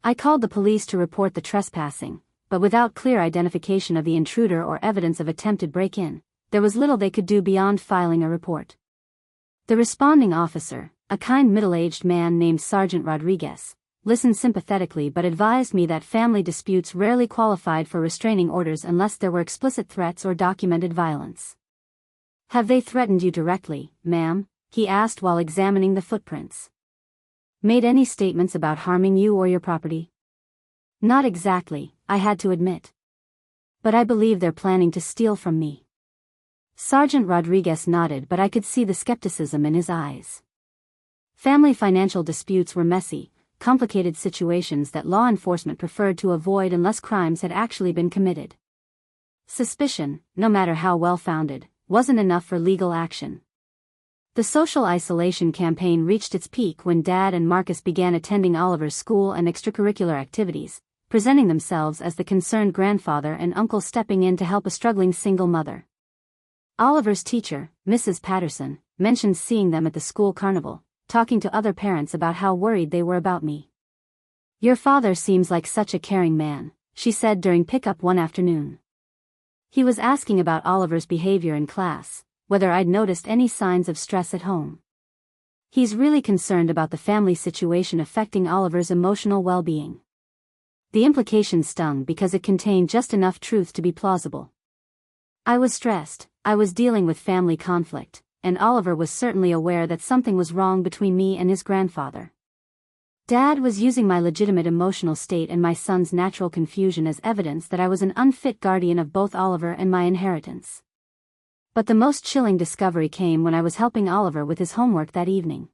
I called the police to report the trespassing, but without clear identification of the intruder or evidence of attempted break-in, there was little they could do beyond filing a report. The responding officer, a kind middle-aged man named Sergeant Rodriguez, listened sympathetically but advised me that family disputes rarely qualified for restraining orders unless there were explicit threats or documented violence. "Have they threatened you directly, ma'am?" he asked while examining the footprints. "Made any statements about harming you or your property?" "Not exactly," I had to admit. "But I believe they're planning to steal from me." Sergeant Rodriguez nodded, but I could see the skepticism in his eyes. Family financial disputes were messy, complicated situations that law enforcement preferred to avoid unless crimes had actually been committed. Suspicion, no matter how well-founded, wasn't enough for legal action. The social isolation campaign reached its peak when Dad and Marcus began attending Oliver's school and extracurricular activities, presenting themselves as the concerned grandfather and uncle stepping in to help a struggling single mother. Oliver's teacher, Mrs. Patterson, mentioned seeing them at the school carnival, talking to other parents about how worried they were about me. "Your father seems like such a caring man," she said during pickup one afternoon. He was asking about Oliver's behavior in class, whether I'd noticed any signs of stress at home. "He's really concerned about the family situation affecting Oliver's emotional well-being." The implication stung because it contained just enough truth to be plausible. I was stressed, I was dealing with family conflict, and Oliver was certainly aware that something was wrong between me and his grandfather. Dad was using my legitimate emotional state and my son's natural confusion as evidence that I was an unfit guardian of both Oliver and my inheritance. But the most chilling discovery came when I was helping Oliver with his homework that evening.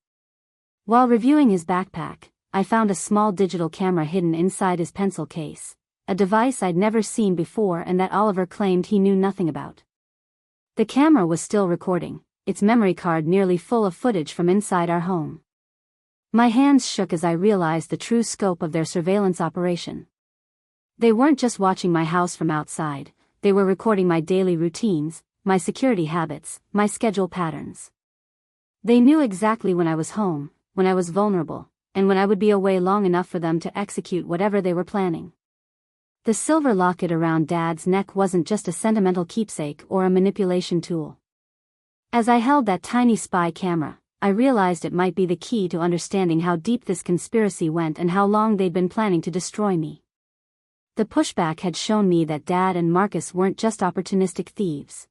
While reviewing his backpack, I found a small digital camera hidden inside his pencil case, a device I'd never seen before and that Oliver claimed he knew nothing about. The camera was still recording, its memory card nearly full of footage from inside our home. My hands shook as I realized the true scope of their surveillance operation. They weren't just watching my house from outside, they were recording my daily routines, my security habits, my schedule patterns. They knew exactly when I was home, when I was vulnerable, and when I would be away long enough for them to execute whatever they were planning. The silver locket around Dad's neck wasn't just a sentimental keepsake or a manipulation tool. As I held that tiny spy camera, I realized it might be the key to understanding how deep this conspiracy went and how long they'd been planning to destroy me. The pushback had shown me that Dad and Marcus weren't just opportunistic thieves.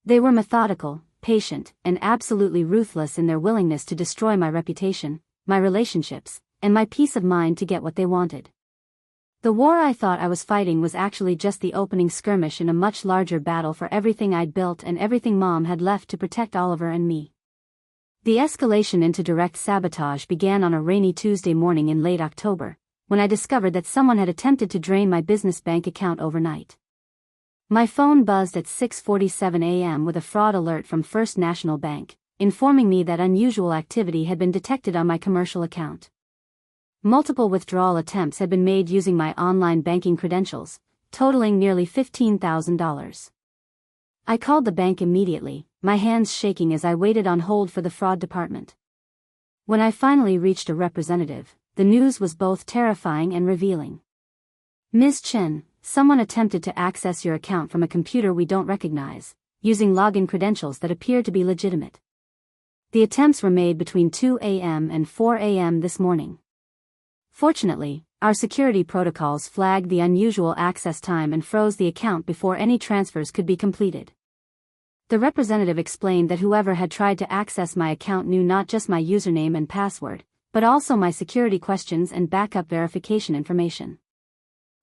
They were methodical, patient, and absolutely ruthless in their willingness to destroy my reputation, my relationships, and my peace of mind to get what they wanted. The war I thought I was fighting was actually just the opening skirmish in a much larger battle for everything I'd built and everything Mom had left to protect Oliver and me. The escalation into direct sabotage began on a rainy Tuesday morning in late October, when I discovered that someone had attempted to drain my business bank account overnight. My phone buzzed at 6:47 a.m. with a fraud alert from First National Bank, informing me that unusual activity had been detected on my commercial account. Multiple withdrawal attempts had been made using my online banking credentials, totaling nearly $15,000. I called the bank immediately, my hands shaking as I waited on hold for the fraud department. When I finally reached a representative, the news was both terrifying and revealing. Ms. Chen, someone attempted to access your account from a computer we don't recognize, using login credentials that appear to be legitimate. The attempts were made between 2 a.m. and 4 a.m. this morning. Fortunately, our security protocols flagged the unusual access time and froze the account before any transfers could be completed. The representative explained that whoever had tried to access my account knew not just my username and password, but also my security questions and backup verification information.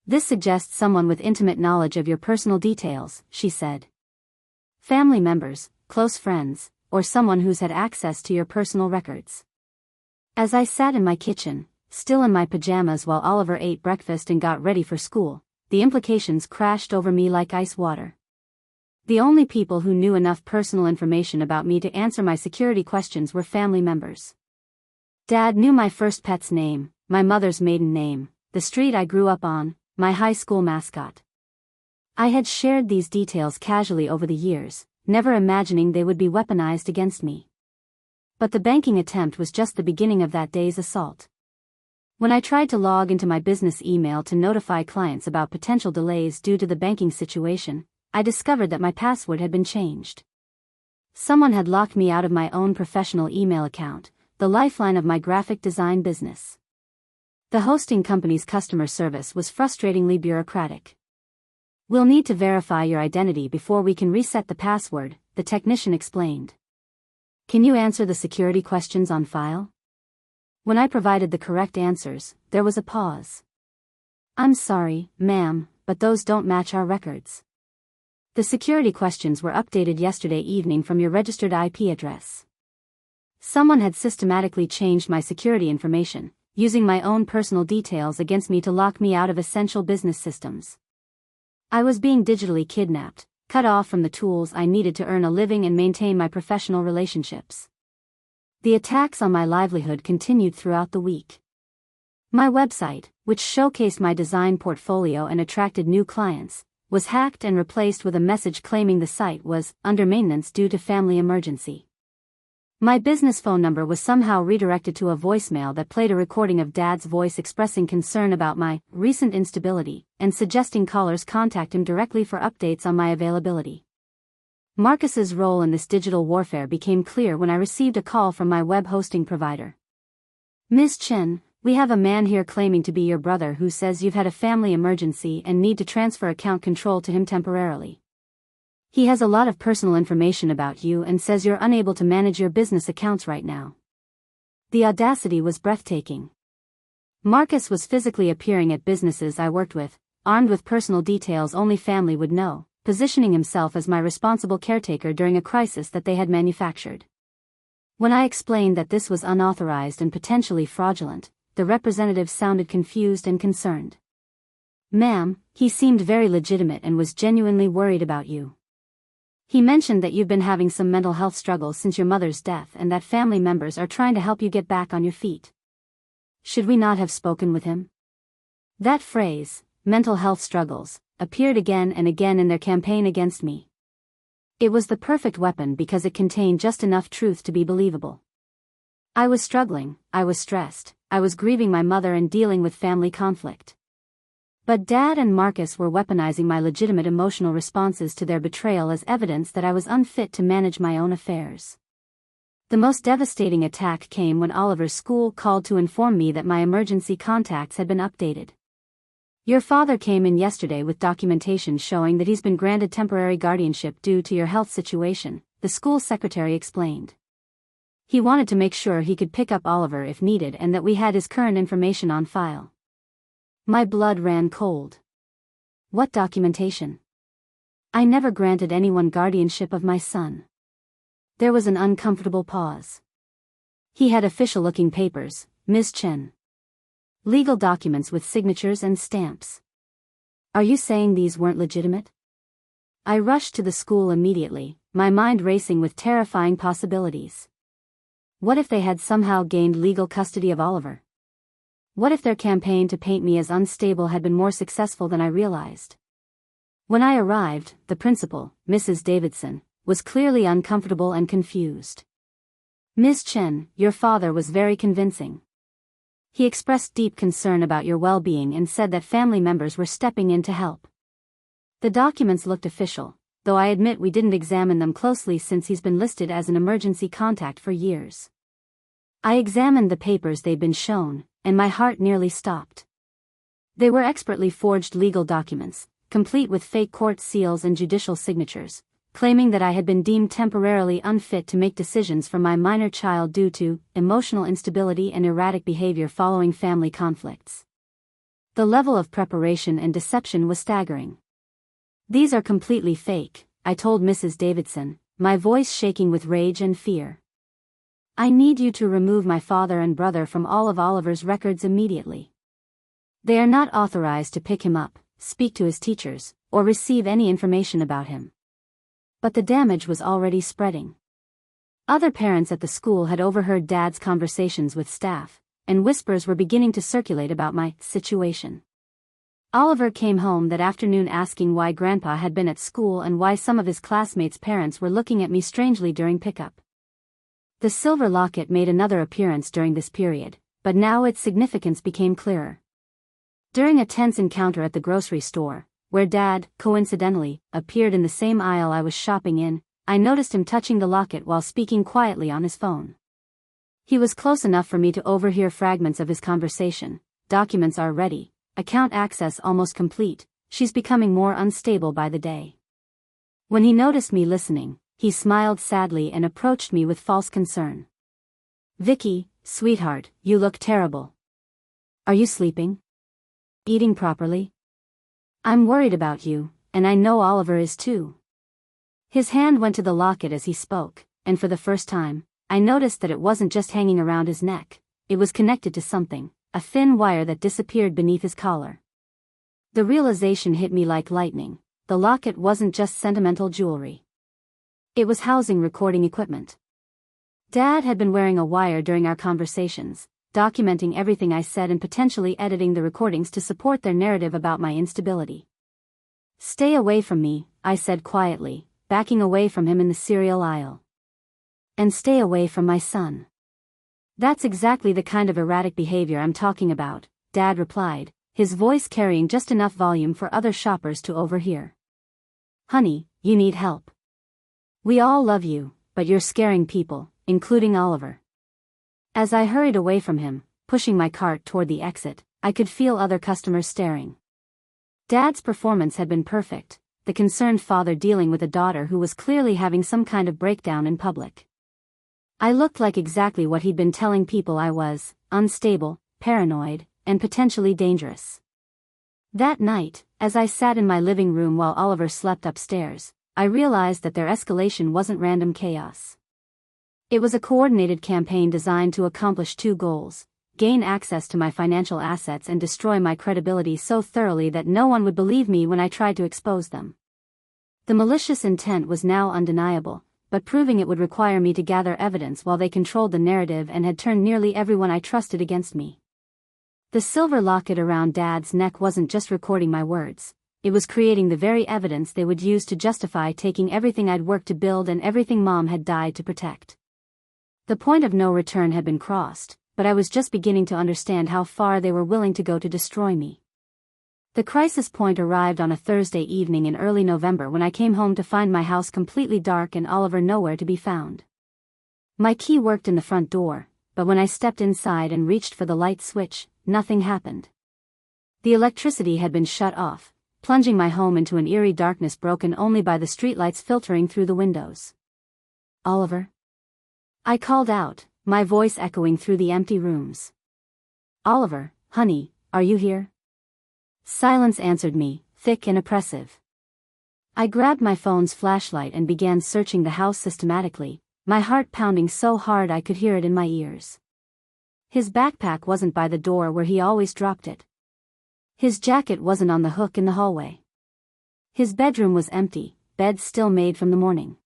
This suggests someone with intimate knowledge of your personal details, she said. Family members, close friends, or someone who's had access to your personal records. As I sat in my kitchen, still in my pajamas while Oliver ate breakfast and got ready for school, the implications crashed over me like ice water. The only people who knew enough personal information about me to answer my security questions were family members. Dad knew my first pet's name, my mother's maiden name, the street I grew up on, my high school mascot. I had shared these details casually over the years, never imagining they would be weaponized against me. But the banking attempt was just the beginning of that day's assault. When I tried to log into my business email to notify clients about potential delays due to the banking situation, I discovered that my password had been changed. Someone had locked me out of my own professional email account, the lifeline of my graphic design business. The hosting company's customer service was frustratingly bureaucratic. "We'll need to verify your identity before we can reset the password," the technician explained. "Can you answer the security questions on file?" When I provided the correct answers, there was a pause. "I'm sorry, ma'am, but those don't match our records. The security questions were updated yesterday evening from your registered IP address. Someone had systematically changed my security information, using my own personal details against me to lock me out of essential business systems. I was being digitally kidnapped, cut off from the tools I needed to earn a living and maintain my professional relationships." The attacks on my livelihood continued throughout the week. My website, which showcased my design portfolio and attracted new clients, was hacked and replaced with a message claiming the site was under maintenance due to family emergency. My business phone number was somehow redirected to a voicemail that played a recording of Dad's voice expressing concern about my recent instability and suggesting callers contact him directly for updates on my availability. Marcus's role in this digital warfare became clear when I received a call from my web hosting provider. "Ms. Chen, we have a man here claiming to be your brother who says you've had a family emergency and need to transfer account control to him temporarily. He has a lot of personal information about you and says you're unable to manage your business accounts right now." The audacity was breathtaking. Marcus was physically appearing at businesses I worked with, armed with personal details only family would know, positioning himself as my responsible caretaker during a crisis that they had manufactured. When I explained that this was unauthorized and potentially fraudulent, the representative sounded confused and concerned. "Ma'am, he seemed very legitimate and was genuinely worried about you. He mentioned that you've been having some mental health struggles since your mother's death and that family members are trying to help you get back on your feet. Should we not have spoken with him?" That phrase, mental health struggles, appeared again and again in their campaign against me. It was the perfect weapon because it contained just enough truth to be believable. I was struggling, I was stressed, I was grieving my mother and dealing with family conflict. But Dad and Marcus were weaponizing my legitimate emotional responses to their betrayal as evidence that I was unfit to manage my own affairs. The most devastating attack came when Oliver's school called to inform me that my emergency contacts had been updated. "Your father came in yesterday with documentation showing that he's been granted temporary guardianship due to your health situation," the school secretary explained. "He wanted to make sure he could pick up Oliver if needed and that we had his current information on file." My blood ran cold. What documentation? I never granted anyone guardianship of my son. There was an uncomfortable pause. "He had official-looking papers, Ms. Chen. Legal documents with signatures and stamps. Are you saying these weren't legitimate?" I rushed to the school immediately, my mind racing with terrifying possibilities. What if they had somehow gained legal custody of Oliver? What if their campaign to paint me as unstable had been more successful than I realized? When I arrived, the principal, Mrs. Davidson, was clearly uncomfortable and confused. "Miss Chen, your father was very convincing. He expressed deep concern about your well-being and said that family members were stepping in to help." The documents looked official, though I admit we didn't examine them closely since he's been listed as an emergency contact for years. I examined the papers they'd been shown, and my heart nearly stopped. They were expertly forged legal documents, complete with fake court seals and judicial signatures, claiming that I had been deemed temporarily unfit to make decisions for my minor child due to emotional instability and erratic behavior following family conflicts. The level of preparation and deception was staggering. "These are completely fake," I told Mrs. Davidson, my voice shaking with rage and fear. "I need you to remove my father and brother from all of Oliver's records immediately. They are not authorized to pick him up, speak to his teachers, or receive any information about him." But the damage was already spreading. Other parents at the school had overheard Dad's conversations with staff, and whispers were beginning to circulate about my situation. Oliver came home that afternoon asking why Grandpa had been at school and why some of his classmates' parents were looking at me strangely during pickup. The silver locket made another appearance during this period, but now its significance became clearer. During a tense encounter at the grocery store, where Dad, coincidentally, appeared in the same aisle I was shopping in, I noticed him touching the locket while speaking quietly on his phone. He was close enough for me to overhear fragments of his conversation. "Documents are ready. Account access almost complete. She's becoming more unstable by the day." When he noticed me listening, he smiled sadly and approached me with false concern. "Vicky, sweetheart, you look terrible. Are you sleeping? Eating properly? I'm worried about you, and I know Oliver is too." His hand went to the locket as he spoke, and for the first time, I noticed that it wasn't just hanging around his neck, it was connected to something, a thin wire that disappeared beneath his collar. The realization hit me like lightning. The locket wasn't just sentimental jewelry. It was housing recording equipment. Dad had been wearing a wire during our conversations, documenting everything I said and potentially editing the recordings to support their narrative about my instability. "Stay away from me," I said quietly, backing away from him in the cereal aisle. "And stay away from my son." "That's exactly the kind of erratic behavior I'm talking about," Dad replied, his voice carrying just enough volume for other shoppers to overhear. "Honey, you need help. We all love you, but you're scaring people, including Oliver." As I hurried away from him, pushing my cart toward the exit, I could feel other customers staring. Dad's performance had been perfect, the concerned father dealing with a daughter who was clearly having some kind of breakdown in public. I looked like exactly what he'd been telling people I was: unstable, paranoid, and potentially dangerous. That night, as I sat in my living room while Oliver slept upstairs, I realized that their escalation wasn't random chaos. It was a coordinated campaign designed to accomplish two goals: gain access to my financial assets and destroy my credibility so thoroughly that no one would believe me when I tried to expose them. The malicious intent was now undeniable, but proving it would require me to gather evidence while they controlled the narrative and had turned nearly everyone I trusted against me. The silver locket around Dad's neck wasn't just recording my words, it was creating the very evidence they would use to justify taking everything I'd worked to build and everything Mom had died to protect. The point of no return had been crossed, but I was just beginning to understand how far they were willing to go to destroy me. The crisis point arrived on a Thursday evening in early November when I came home to find my house completely dark and Oliver nowhere to be found. My key worked in the front door, but when I stepped inside and reached for the light switch, nothing happened. The electricity had been shut off, plunging my home into an eerie darkness broken only by the streetlights filtering through the windows. "Oliver?" I called out, my voice echoing through the empty rooms. "Oliver, honey, are you here?" Silence answered me, thick and oppressive. I grabbed my phone's flashlight and began searching the house systematically, my heart pounding so hard I could hear it in my ears. His backpack wasn't by the door where he always dropped it. His jacket wasn't on the hook in the hallway. His bedroom was empty, bed still made from the morning.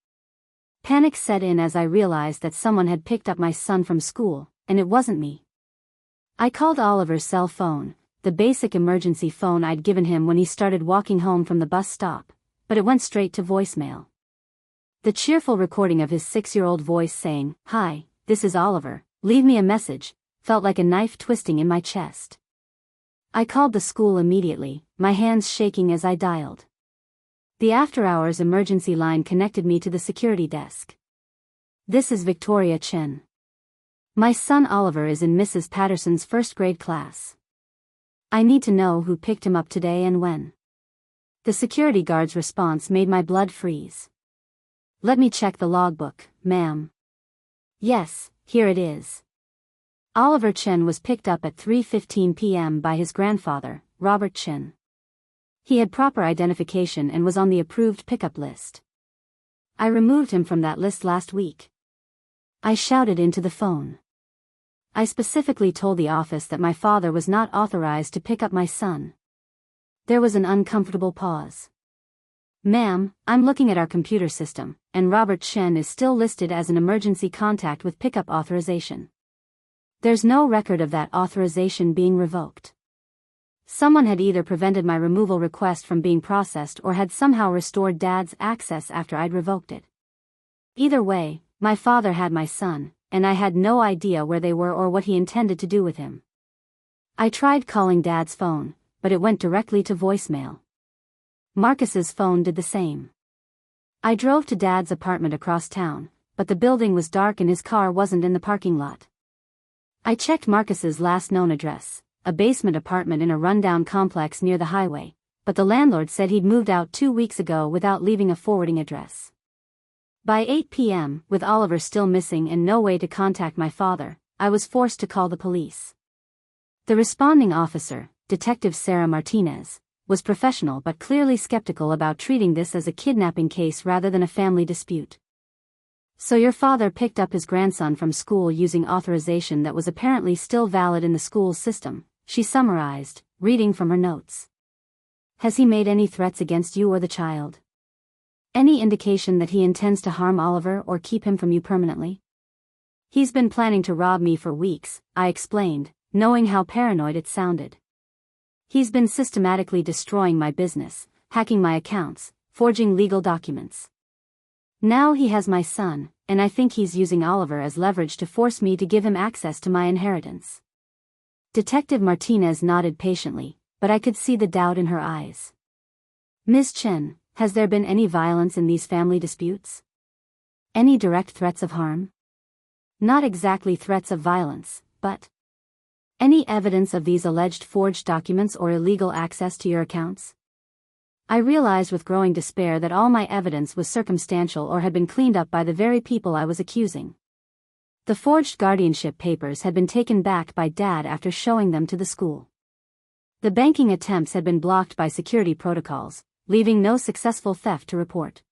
Panic set in as I realized that someone had picked up my son from school, and it wasn't me. I called Oliver's cell phone, the basic emergency phone I'd given him when he started walking home from the bus stop, but it went straight to voicemail. The cheerful recording of his 6-year-old voice saying, "Hi, this is Oliver, leave me a message," felt like a knife twisting in my chest. I called the school immediately, my hands shaking as I dialed. The after-hours emergency line connected me to the security desk. "This is Victoria Chen. My son Oliver is in Mrs. Patterson's first-grade class. I need to know who picked him up today and when." The security guard's response made my blood freeze. "Let me check the logbook, ma'am." "Yes, here it is. Oliver Chen was picked up at 3:15 p.m. by his grandfather, Robert Chen. He had proper identification and was on the approved pickup list. I removed him from that list last week." I shouted into the phone. I specifically told the office that my father was not authorized to pick up my son. There was an uncomfortable pause. "Ma'am, I'm looking at our computer system, and Robert Chen is still listed as an emergency contact with pickup authorization. There's no record of that authorization being revoked. Someone had either prevented my removal request from being processed or had somehow restored Dad's access after I'd revoked it. Either way, my father had my son, and I had no idea where they were or what he intended to do with him." I tried calling Dad's phone, but it went directly to voicemail. Marcus's phone did the same. I drove to Dad's apartment across town, but the building was dark and his car wasn't in the parking lot. I checked Marcus's last known address, a basement apartment in a rundown complex near the highway, but the landlord said he'd moved out 2 weeks ago without leaving a forwarding address. By 8 p.m., with Oliver still missing and no way to contact my father, I was forced to call the police. The responding officer, Detective Sarah Martinez, was professional but clearly skeptical about treating this as a kidnapping case rather than a family dispute. "So your father picked up his grandson from school using authorization that was apparently still valid in the school's system," she summarized, reading from her notes. "Has he made any threats against you or the child? Any indication that he intends to harm Oliver or keep him from you permanently?" "He's been planning to rob me for weeks," I explained, knowing how paranoid it sounded. "He's been systematically destroying my business, hacking my accounts, forging legal documents. Now he has my son, and I think he's using Oliver as leverage to force me to give him access to my inheritance." Detective Martinez nodded patiently, but I could see the doubt in her eyes. "Ms. Chen, has there been any violence in these family disputes? Any direct threats of harm?" "Not exactly threats of violence, but any evidence of these alleged forged documents or illegal access to your accounts?" I realized with growing despair that all my evidence was circumstantial or had been cleaned up by the very people I was accusing. The forged guardianship papers had been taken back by Dad after showing them to the school. The banking attempts had been blocked by security protocols, leaving no successful theft to report.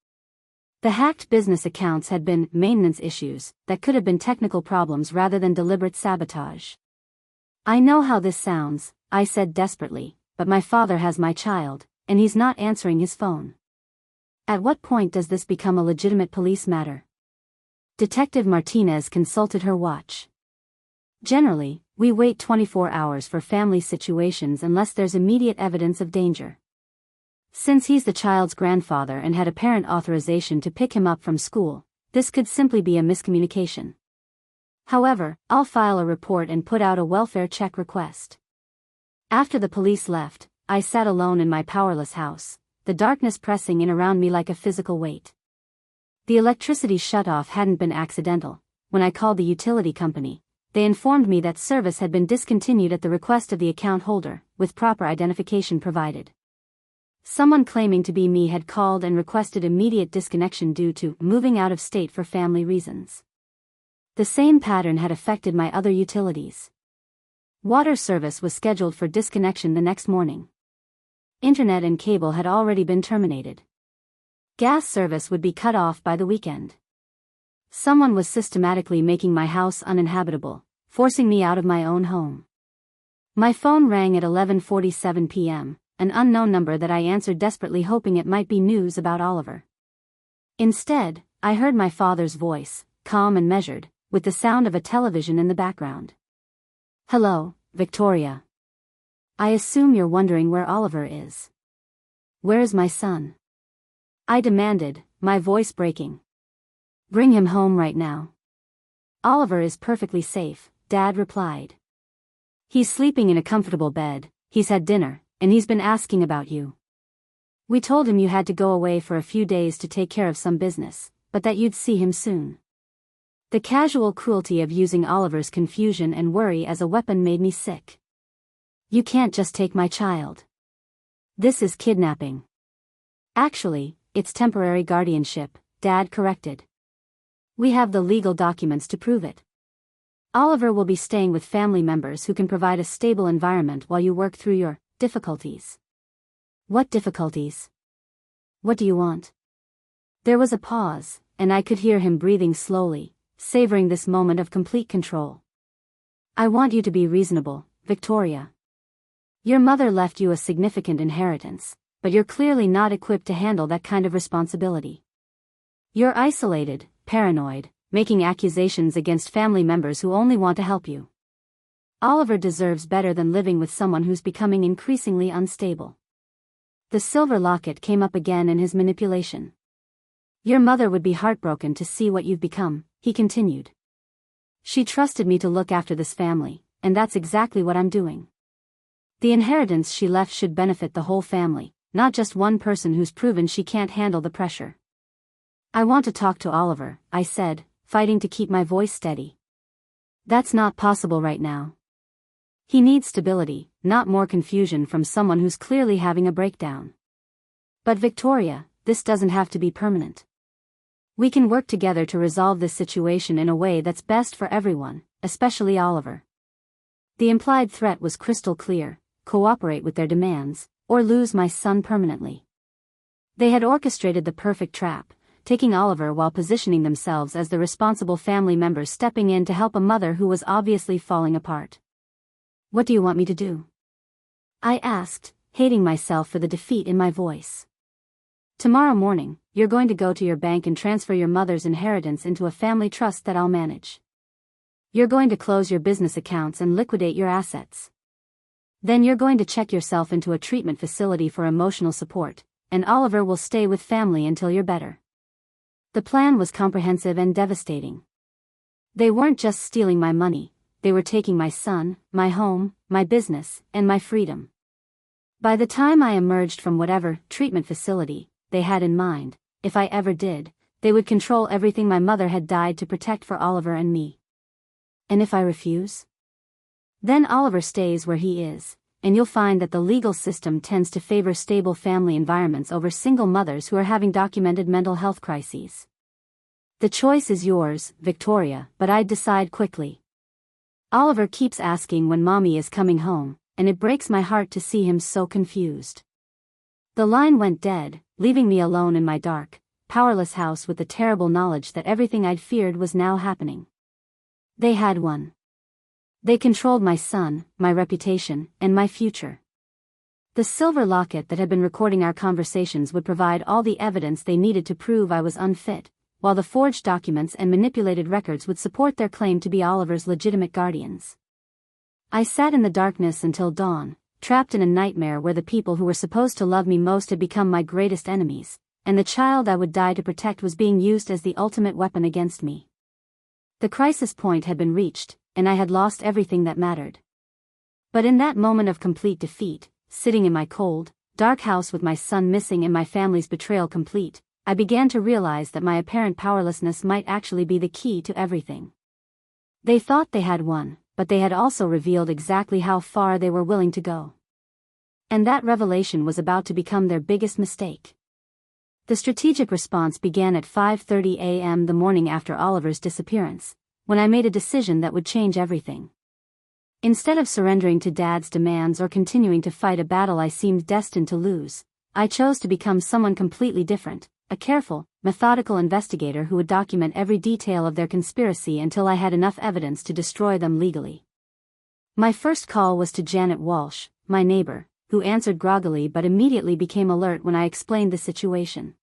The hacked business accounts had been maintenance issues that could have been technical problems rather than deliberate sabotage. "I know how this sounds," I said desperately, "but my father has my child, and he's not answering his phone. At what point does this become a legitimate police matter?" Detective Martinez consulted her watch. "Generally, we wait 24 hours for family situations unless there's immediate evidence of danger. Since he's the child's grandfather and had apparent authorization to pick him up from school, this could simply be a miscommunication. However, I'll file a report and put out a welfare check request." After the police left, I sat alone in my powerless house, the darkness pressing in around me like a physical weight. The electricity shutoff hadn't been accidental. When I called the utility company, they informed me that service had been discontinued at the request of the account holder, with proper identification provided. Someone claiming to be me had called and requested immediate disconnection due to moving out of state for family reasons. The same pattern had affected my other utilities. Water service was scheduled for disconnection the next morning. Internet and cable had already been terminated. Gas service would be cut off by the weekend. Someone was systematically making my house uninhabitable, forcing me out of my own home. My phone rang at 11:47 p.m., an unknown number that I answered desperately hoping it might be news about Oliver. Instead, I heard my father's voice, calm and measured, with the sound of a television in the background. "Hello, Victoria. I assume you're wondering where Oliver is. Where's my son?" I demanded, my voice breaking. "Bring him home right now." "Oliver is perfectly safe," Dad replied. "He's sleeping in a comfortable bed, he's had dinner, and he's been asking about you. We told him you had to go away for a few days to take care of some business, but that you'd see him soon." The casual cruelty of using Oliver's confusion and worry as a weapon made me sick. "You can't just take my child. This is kidnapping." "Actually, it's temporary guardianship," Dad corrected. "We have the legal documents to prove it. Oliver will be staying with family members who can provide a stable environment while you work through your difficulties." "What difficulties? What do you want?" There was a pause, and I could hear him breathing slowly, savoring this moment of complete control. "I want you to be reasonable, Victoria. Your mother left you a significant inheritance, but you're clearly not equipped to handle that kind of responsibility. You're isolated, paranoid, making accusations against family members who only want to help you. Oliver deserves better than living with someone who's becoming increasingly unstable." The silver locket came up again in his manipulation. "Your mother would be heartbroken to see what you've become," he continued. "She trusted me to look after this family, and that's exactly what I'm doing. The inheritance she left should benefit the whole family, not just one person who's proven she can't handle the pressure." "I want to talk to Oliver," I said, fighting to keep my voice steady. "That's not possible right now. He needs stability, not more confusion from someone who's clearly having a breakdown." "But Victoria, this doesn't have to be permanent. We can work together to resolve this situation in a way that's best for everyone, especially Oliver." The implied threat was crystal clear: cooperate with their demands, or lose my son permanently. They had orchestrated the perfect trap, taking Oliver while positioning themselves as the responsible family members stepping in to help a mother who was obviously falling apart. "What do you want me to do?" I asked, hating myself for the defeat in my voice. "Tomorrow morning, you're going to go to your bank and transfer your mother's inheritance into a family trust that I'll manage. You're going to close your business accounts and liquidate your assets. Then you're going to check yourself into a treatment facility for emotional support, and Oliver will stay with family until you're better." The plan was comprehensive and devastating. They weren't just stealing my money, they were taking my son, my home, my business, and my freedom. By the time I emerged from whatever treatment facility they had in mind, if I ever did, they would control everything my mother had died to protect for Oliver and me. And if I refuse? Then Oliver stays where he is, and you'll find that the legal system tends to favor stable family environments over single mothers who are having documented mental health crises. The choice is yours, Victoria, but I'd decide quickly. Oliver keeps asking when mommy is coming home, and it breaks my heart to see him so confused. The line went dead, leaving me alone in my dark, powerless house with the terrible knowledge that everything I'd feared was now happening. They had won. They controlled my son, my reputation, and my future. The silver locket that had been recording our conversations would provide all the evidence they needed to prove I was unfit, while the forged documents and manipulated records would support their claim to be Oliver's legitimate guardians. I sat in the darkness until dawn, trapped in a nightmare where the people who were supposed to love me most had become my greatest enemies, and the child I would die to protect was being used as the ultimate weapon against me. The crisis point had been reached, and I had lost everything that mattered. But in that moment of complete defeat, sitting in my cold, dark house with my son missing and my family's betrayal complete, I began to realize that my apparent powerlessness might actually be the key to everything. They thought they had won, but they had also revealed exactly how far they were willing to go. And that revelation was about to become their biggest mistake. The strategic response began at 5:30 a.m. the morning after Oliver's disappearance, when I made a decision that would change everything. Instead of surrendering to Dad's demands or continuing to fight a battle I seemed destined to lose, I chose to become someone completely different, a careful, methodical investigator who would document every detail of their conspiracy until I had enough evidence to destroy them legally. My first call was to Janet Walsh, my neighbor, who answered groggily but immediately became alert when I explained the situation.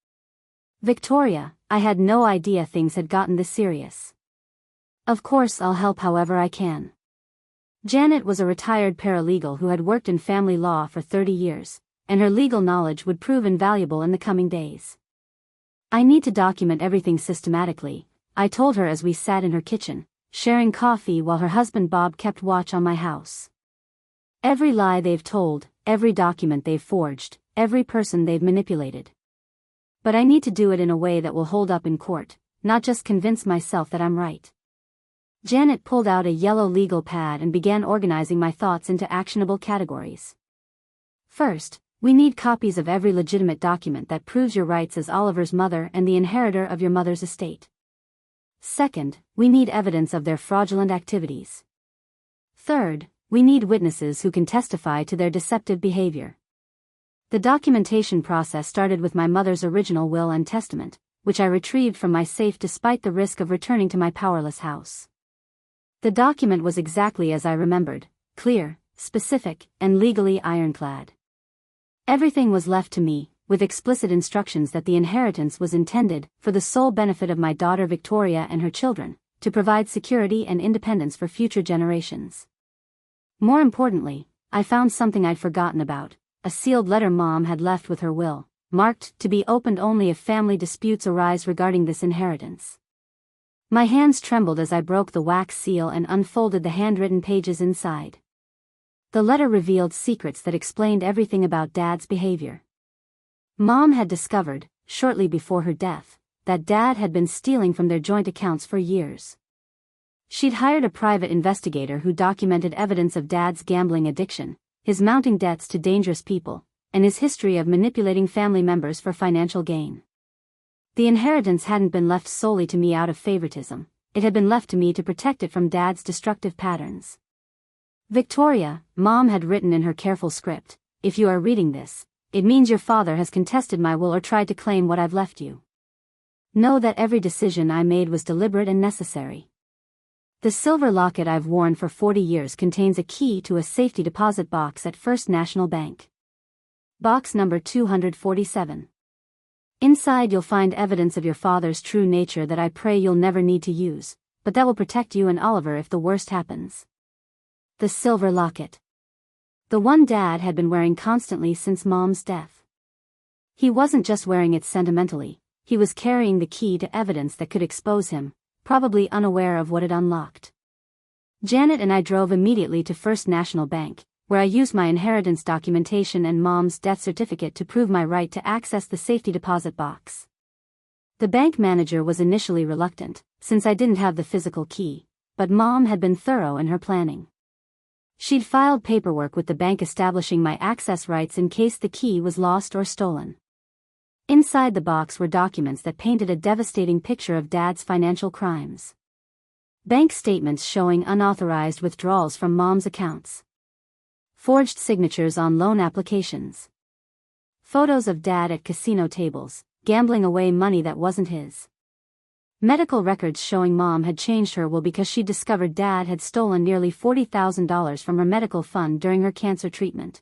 "Victoria, I had no idea things had gotten this serious. Of course, I'll help however I can. Janet was a retired paralegal who had worked in family law for 30 years, and her legal knowledge would prove invaluable in the coming days. I need to document everything systematically, I told her as we sat in her kitchen, sharing coffee while her husband Bob kept watch on my house. Every lie they've told, every document they've forged, every person they've manipulated. But I need to do it in a way that will hold up in court, not just convince myself that I'm right. Janet pulled out a yellow legal pad and began organizing my thoughts into actionable categories. First, we need copies of every legitimate document that proves your rights as Oliver's mother and the inheritor of your mother's estate. Second, we need evidence of their fraudulent activities. Third, we need witnesses who can testify to their deceptive behavior. The documentation process started with my mother's original will and testament, which I retrieved from my safe despite the risk of returning to my powerless house. The document was exactly as I remembered, clear, specific, and legally ironclad. Everything was left to me, with explicit instructions that the inheritance was intended for the sole benefit of my daughter Victoria and her children, to provide security and independence for future generations. More importantly, I found something I'd forgotten about, a sealed letter Mom had left with her will, marked to be opened only if family disputes arise regarding this inheritance. My hands trembled as I broke the wax seal and unfolded the handwritten pages inside. The letter revealed secrets that explained everything about Dad's behavior. Mom had discovered, shortly before her death, that Dad had been stealing from their joint accounts for years. She'd hired a private investigator who documented evidence of Dad's gambling addiction, his mounting debts to dangerous people, and his history of manipulating family members for financial gain. The inheritance hadn't been left solely to me out of favoritism, it had been left to me to protect it from Dad's destructive patterns. Victoria, Mom had written in her careful script, if you are reading this, it means your father has contested my will or tried to claim what I've left you. Know that every decision I made was deliberate and necessary. The silver locket I've worn for 40 years contains a key to a safety deposit box at First National Bank. Box number 247. Inside you'll find evidence of your father's true nature that I pray you'll never need to use, but that will protect you and Oliver if the worst happens. The silver locket. The one Dad had been wearing constantly since Mom's death. He wasn't just wearing it sentimentally, he was carrying the key to evidence that could expose him, probably unaware of what it unlocked. Janet and I drove immediately to First National Bank, where I used my inheritance documentation and Mom's death certificate to prove my right to access the safety deposit box. The bank manager was initially reluctant, since I didn't have the physical key, but Mom had been thorough in her planning. She'd filed paperwork with the bank establishing my access rights in case the key was lost or stolen. Inside the box were documents that painted a devastating picture of Dad's financial crimes. Bank statements showing unauthorized withdrawals from Mom's accounts. Forged signatures on loan applications. Photos of Dad at casino tables, gambling away money that wasn't his. Medical records showing Mom had changed her will because she discovered Dad had stolen nearly $40,000 from her medical fund during her cancer treatment.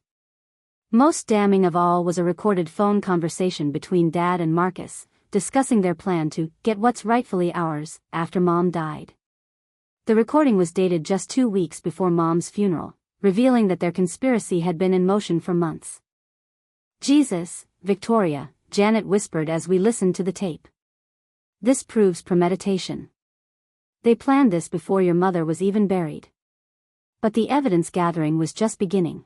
Most damning of all was a recorded phone conversation between Dad and Marcus, discussing their plan to get what's rightfully ours after Mom died. The recording was dated just 2 weeks before Mom's funeral, revealing that their conspiracy had been in motion for months. Jesus, Victoria, Janet whispered as we listened to the tape. This proves premeditation. They planned this before your mother was even buried. But the evidence gathering was just beginning.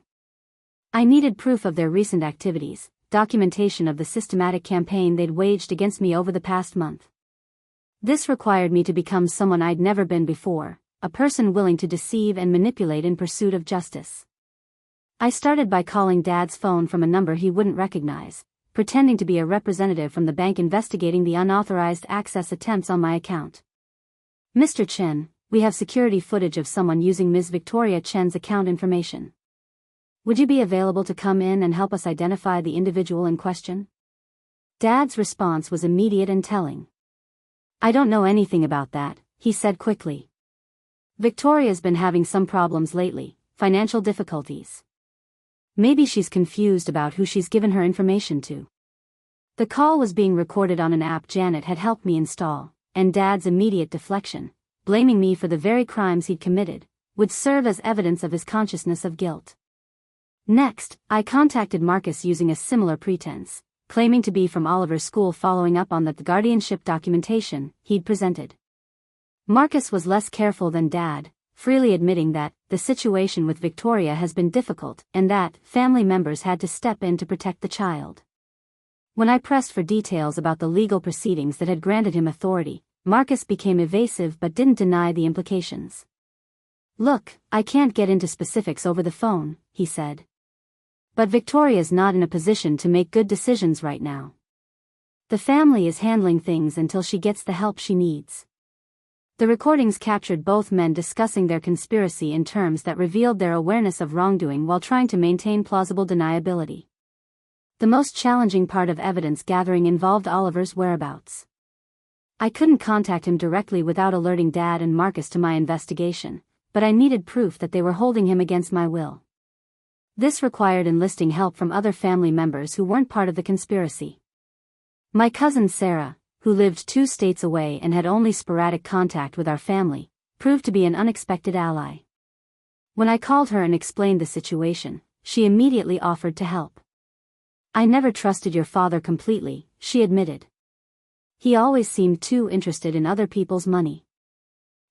I needed proof of their recent activities, documentation of the systematic campaign they'd waged against me over the past month. This required me to become someone I'd never been before, a person willing to deceive and manipulate in pursuit of justice. I started by calling Dad's phone from a number he wouldn't recognize, pretending to be a representative from the bank investigating the unauthorized access attempts on my account. Mr. Chen, we have security footage of someone using Ms. Victoria Chen's account information. Would you be available to come in and help us identify the individual in question? Dad's response was immediate and telling. I don't know anything about that, he said quickly. Victoria's been having some problems lately, financial difficulties. Maybe she's confused about who she's given her information to. The call was being recorded on an app Janet had helped me install, and Dad's immediate deflection, blaming me for the very crimes he'd committed, would serve as evidence of his consciousness of guilt. Next, I contacted Marcus using a similar pretense, claiming to be from Oliver's school following up on the guardianship documentation he'd presented. Marcus was less careful than Dad, freely admitting that the situation with Victoria has been difficult and that family members had to step in to protect the child. When I pressed for details about the legal proceedings that had granted him authority, Marcus became evasive but didn't deny the implications. "Look, I can't get into specifics over the phone," he said. "But Victoria's not in a position to make good decisions right now. The family is handling things until she gets the help she needs." The recordings captured both men discussing their conspiracy in terms that revealed their awareness of wrongdoing while trying to maintain plausible deniability. The most challenging part of evidence gathering involved Oliver's whereabouts. I couldn't contact him directly without alerting Dad and Marcus to my investigation, but I needed proof that they were holding him against my will. This required enlisting help from other family members who weren't part of the conspiracy. My cousin Sarah, who lived 2 states away and had only sporadic contact with our family, proved to be an unexpected ally. When I called her and explained the situation, she immediately offered to help. "I never trusted your father completely," she admitted. "He always seemed too interested in other people's money.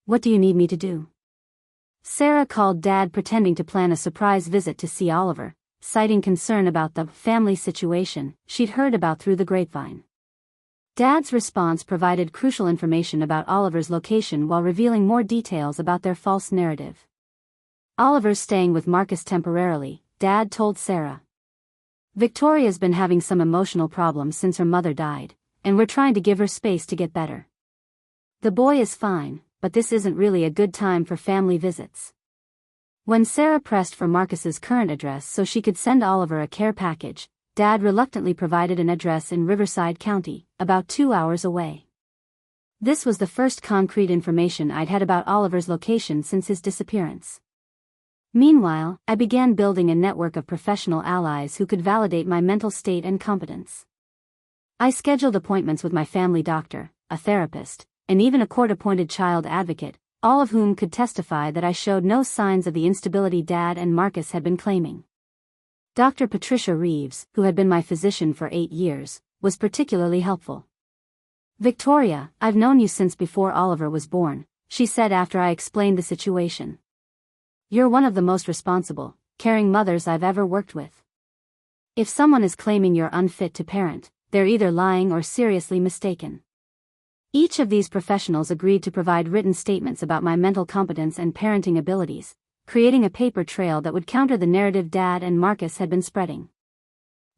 What do you need me to do?" Sarah called Dad pretending to plan a surprise visit to see Oliver, citing concern about the family situation she'd heard about through the grapevine. Dad's response provided crucial information about Oliver's location while revealing more details about their false narrative. "Oliver's staying with Marcus temporarily," Dad told Sarah. "Victoria's been having some emotional problems since her mother died, and we're trying to give her space to get better. The boy is fine, but this isn't really a good time for family visits." When Sarah pressed for Marcus's current address so she could send Oliver a care package, Dad reluctantly provided an address in Riverside County, about 2 hours away. This was the first concrete information I'd had about Oliver's location since his disappearance. Meanwhile, I began building a network of professional allies who could validate my mental state and competence. I scheduled appointments with my family doctor, a therapist, and even a court-appointed child advocate, all of whom could testify that I showed no signs of the instability Dad and Marcus had been claiming. Dr. Patricia Reeves, who had been my physician for 8 years, was particularly helpful. "Victoria, I've known you since before Oliver was born," she said after I explained the situation. "You're one of the most responsible, caring mothers I've ever worked with. If someone is claiming you're unfit to parent, they're either lying or seriously mistaken." Each of these professionals agreed to provide written statements about my mental competence and parenting abilities, creating a paper trail that would counter the narrative Dad and Marcus had been spreading.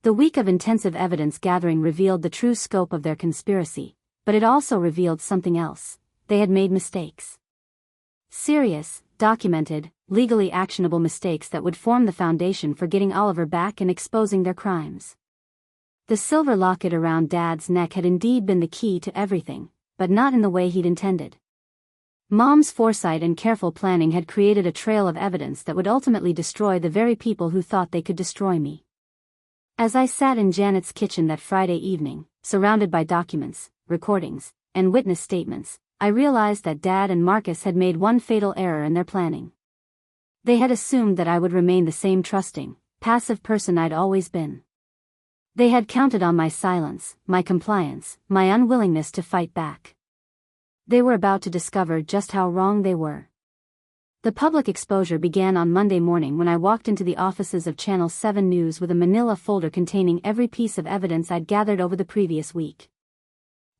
The week of intensive evidence gathering revealed the true scope of their conspiracy, but it also revealed something else: they had made mistakes. Serious, documented, legally actionable mistakes that would form the foundation for getting Oliver back and exposing their crimes. The silver locket around Dad's neck had indeed been the key to everything, but not in the way he'd intended. Mom's foresight and careful planning had created a trail of evidence that would ultimately destroy the very people who thought they could destroy me. As I sat in Janet's kitchen that Friday evening, surrounded by documents, recordings, and witness statements, I realized that Dad and Marcus had made one fatal error in their planning. They had assumed that I would remain the same trusting, passive person I'd always been. They had counted on my silence, my compliance, my unwillingness to fight back. They were about to discover just how wrong they were. The public exposure began on Monday morning when I walked into the offices of Channel 7 News with a manila folder containing every piece of evidence I'd gathered over the previous week.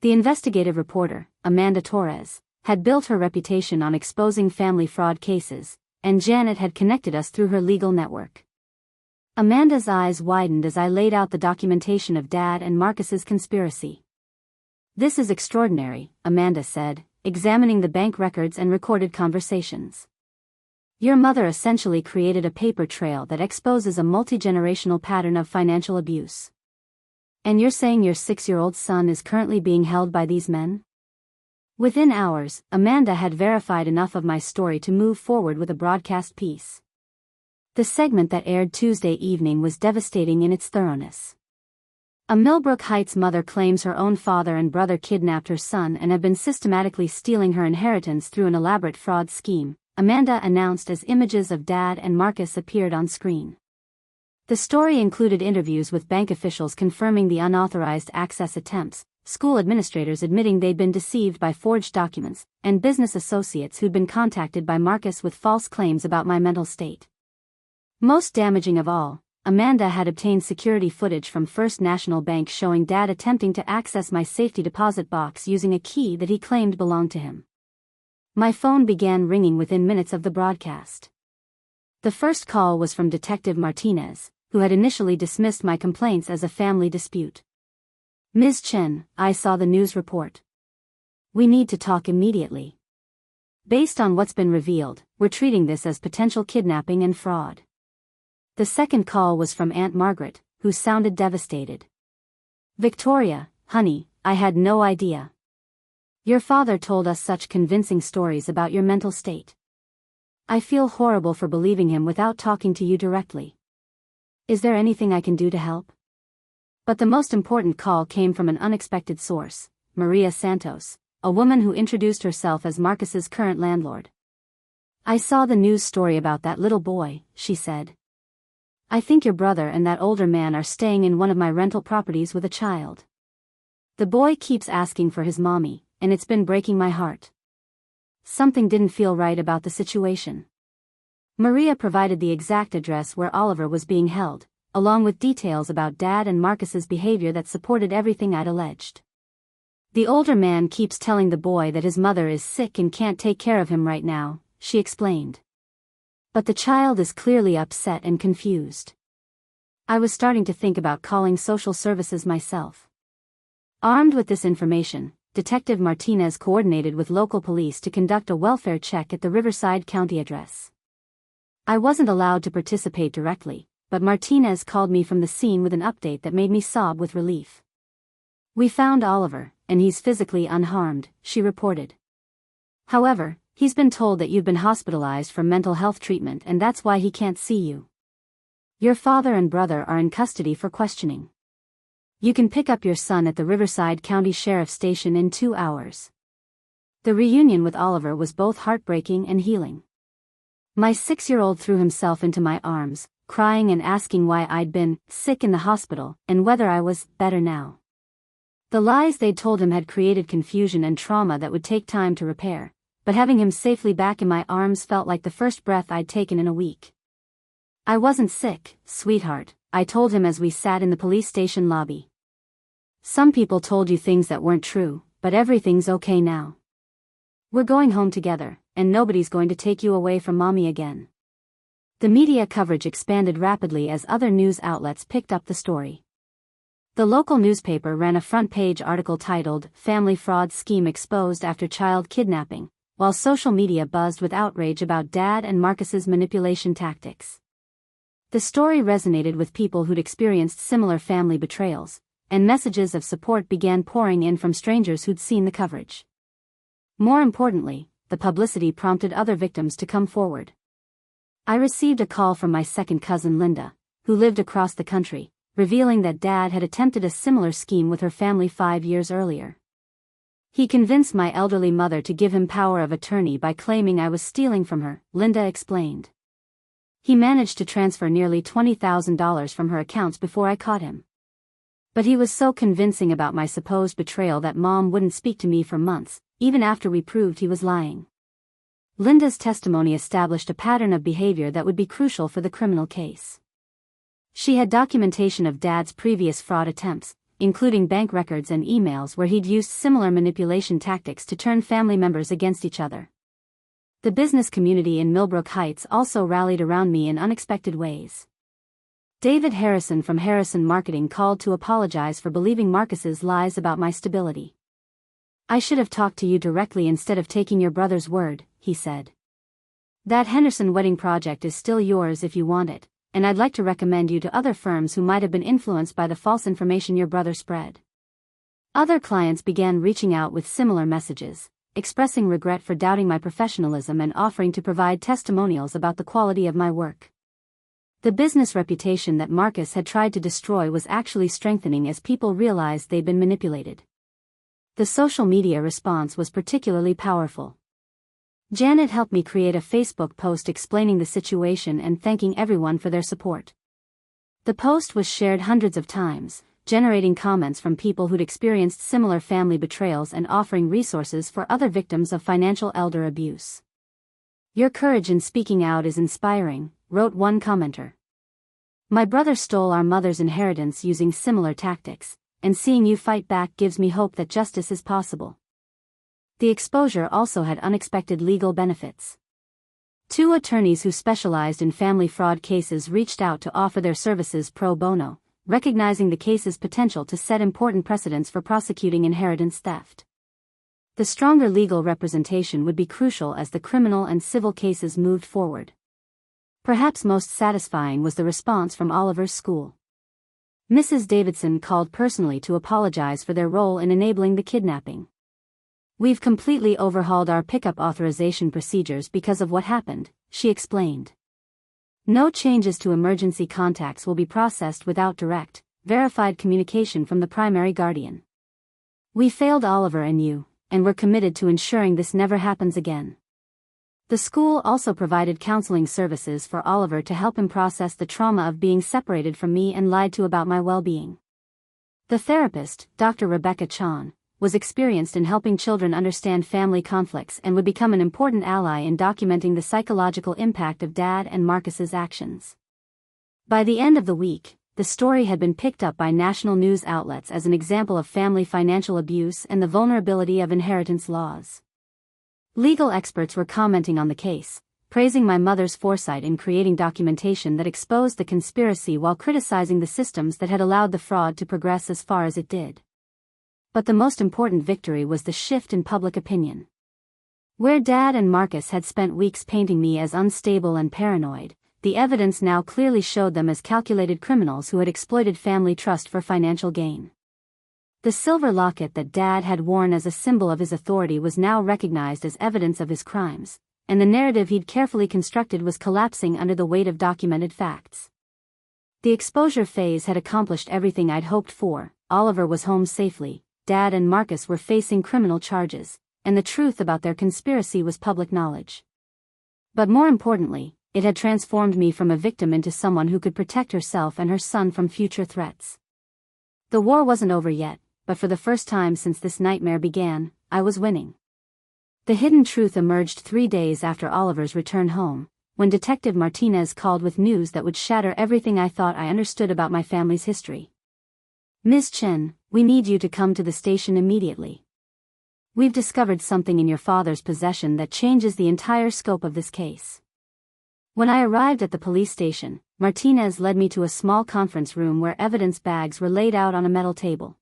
The investigative reporter, Amanda Torres, had built her reputation on exposing family fraud cases, and Janet had connected us through her legal network. Amanda's eyes widened as I laid out the documentation of Dad and Marcus's conspiracy. "This is extraordinary," Amanda said, examining the bank records and recorded conversations. "Your mother essentially created a paper trail that exposes a multi-generational pattern of financial abuse. And you're saying your 6-year-old son is currently being held by these men?" Within hours, Amanda had verified enough of my story to move forward with a broadcast piece. The segment that aired Tuesday evening was devastating in its thoroughness. A Millbrook Heights mother claims her own father and brother kidnapped her son and have been systematically stealing her inheritance through an elaborate fraud scheme, Amanda announced as images of Dad and Marcus appeared on screen. The story included interviews with bank officials confirming the unauthorized access attempts, school administrators admitting they'd been deceived by forged documents, and business associates who'd been contacted by Marcus with false claims about my mental state. Most damaging of all, Amanda had obtained security footage from First National Bank showing Dad attempting to access my safety deposit box using a key that he claimed belonged to him. My phone began ringing within minutes of the broadcast. The first call was from Detective Martinez, who had initially dismissed my complaints as a family dispute. "Ms. Chen, I saw the news report. We need to talk immediately. Based on what's been revealed, we're treating this as potential kidnapping and fraud." The second call was from Aunt Margaret, who sounded devastated. "Victoria, honey, I had no idea. Your father told us such convincing stories about your mental state. I feel horrible for believing him without talking to you directly. Is there anything I can do to help?" But the most important call came from an unexpected source, Maria Santos, a woman who introduced herself as Marcus's current landlord. "I saw the news story about that little boy," she said. "I think your brother and that older man are staying in one of my rental properties with a child. The boy keeps asking for his mommy, and it's been breaking my heart. Something didn't feel right about the situation." Maria provided the exact address where Oliver was being held, along with details about Dad and Marcus's behavior that supported everything I'd alleged. "The older man keeps telling the boy that his mother is sick and can't take care of him right now," she explained. "But the child is clearly upset and confused. I was starting to think about calling social services myself." Armed with this information, Detective Martinez coordinated with local police to conduct a welfare check at the Riverside County address. I wasn't allowed to participate directly, but Martinez called me from the scene with an update that made me sob with relief. "We found Oliver, and he's physically unharmed," she reported. "However, he's been told that you've been hospitalized for mental health treatment and that's why he can't see you. Your father and brother are in custody for questioning. You can pick up your son at the Riverside County Sheriff's Station in 2 hours." The reunion with Oliver was both heartbreaking and healing. My 6-year-old threw himself into my arms, crying and asking why I'd been sick in the hospital and whether I was better now. The lies they'd told him had created confusion and trauma that would take time to repair, but having him safely back in my arms felt like the first breath I'd taken in a week. "I wasn't sick, sweetheart," I told him as we sat in the police station lobby. "Some people told you things that weren't true, but everything's okay now. We're going home together, and nobody's going to take you away from Mommy again." The media coverage expanded rapidly as other news outlets picked up the story. The local newspaper ran a front-page article titled, "Family Fraud Scheme Exposed After Child Kidnapping," while social media buzzed with outrage about Dad and Marcus's manipulation tactics. The story resonated with people who'd experienced similar family betrayals, and messages of support began pouring in from strangers who'd seen the coverage. More importantly, the publicity prompted other victims to come forward. I received a call from my second cousin Linda, who lived across the country, revealing that Dad had attempted a similar scheme with her family 5 years earlier. He convinced my elderly mother to give him power of attorney by claiming I was stealing from her, Linda explained. He managed to transfer nearly $20,000 from her accounts before I caught him. But he was so convincing about my supposed betrayal that Mom wouldn't speak to me for months, even after we proved he was lying. Linda's testimony established a pattern of behavior that would be crucial for the criminal case. She had documentation of Dad's previous fraud attempts, including bank records and emails where he'd used similar manipulation tactics to turn family members against each other. The business community in Millbrook Heights also rallied around me in unexpected ways. David Harrison from Harrison Marketing called to apologize for believing Marcus's lies about my stability. "I should have talked to you directly instead of taking your brother's word," he said. "That Henderson wedding project is still yours if you want it, and I'd like to recommend you to other firms who might have been influenced by the false information your brother spread." Other clients began reaching out with similar messages, expressing regret for doubting my professionalism and offering to provide testimonials about the quality of my work. The business reputation that Marcus had tried to destroy was actually strengthening as people realized they'd been manipulated. The social media response was particularly powerful. Janet helped me create a Facebook post explaining the situation and thanking everyone for their support. The post was shared hundreds of times, generating comments from people who'd experienced similar family betrayals and offering resources for other victims of financial elder abuse. "Your courage in speaking out is inspiring," wrote one commenter. "My brother stole our mother's inheritance using similar tactics, and seeing you fight back gives me hope that justice is possible." The exposure also had unexpected legal benefits. 2 attorneys who specialized in family fraud cases reached out to offer their services pro bono, recognizing the case's potential to set important precedents for prosecuting inheritance theft. The stronger legal representation would be crucial as the criminal and civil cases moved forward. Perhaps most satisfying was the response from Oliver's school. Mrs. Davidson called personally to apologize for their role in enabling the kidnapping. "We've completely overhauled our pickup authorization procedures because of what happened," she explained. "No changes to emergency contacts will be processed without direct, verified communication from the primary guardian. We failed Oliver and you, and we're committed to ensuring this never happens again." The school also provided counseling services for Oliver to help him process the trauma of being separated from me and lied to about my well-being. The therapist, Dr. Victoria Chen, was experienced in helping children understand family conflicts and would become an important ally in documenting the psychological impact of Dad and Marcus's actions. By the end of the week, the story had been picked up by national news outlets as an example of family financial abuse and the vulnerability of inheritance laws. Legal experts were commenting on the case, praising my mother's foresight in creating documentation that exposed the conspiracy while criticizing the systems that had allowed the fraud to progress as far as it did. But the most important victory was the shift in public opinion. Where Dad and Marcus had spent weeks painting me as unstable and paranoid, the evidence now clearly showed them as calculated criminals who had exploited family trust for financial gain. The silver locket that Dad had worn as a symbol of his authority was now recognized as evidence of his crimes, and the narrative he'd carefully constructed was collapsing under the weight of documented facts. The exposure phase had accomplished everything I'd hoped for. Oliver was home safely, Dad and Marcus were facing criminal charges, and the truth about their conspiracy was public knowledge. But more importantly, it had transformed me from a victim into someone who could protect herself and her son from future threats. The war wasn't over yet, but for the first time since this nightmare began, I was winning. The hidden truth emerged 3 days after Oliver's return home, when Detective Martinez called with news that would shatter everything I thought I understood about my family's history. "Ms. Chen, we need you to come to the station immediately. We've discovered something in your father's possession that changes the entire scope of this case." When I arrived at the police station, Martinez led me to a small conference room where evidence bags were laid out on a metal table.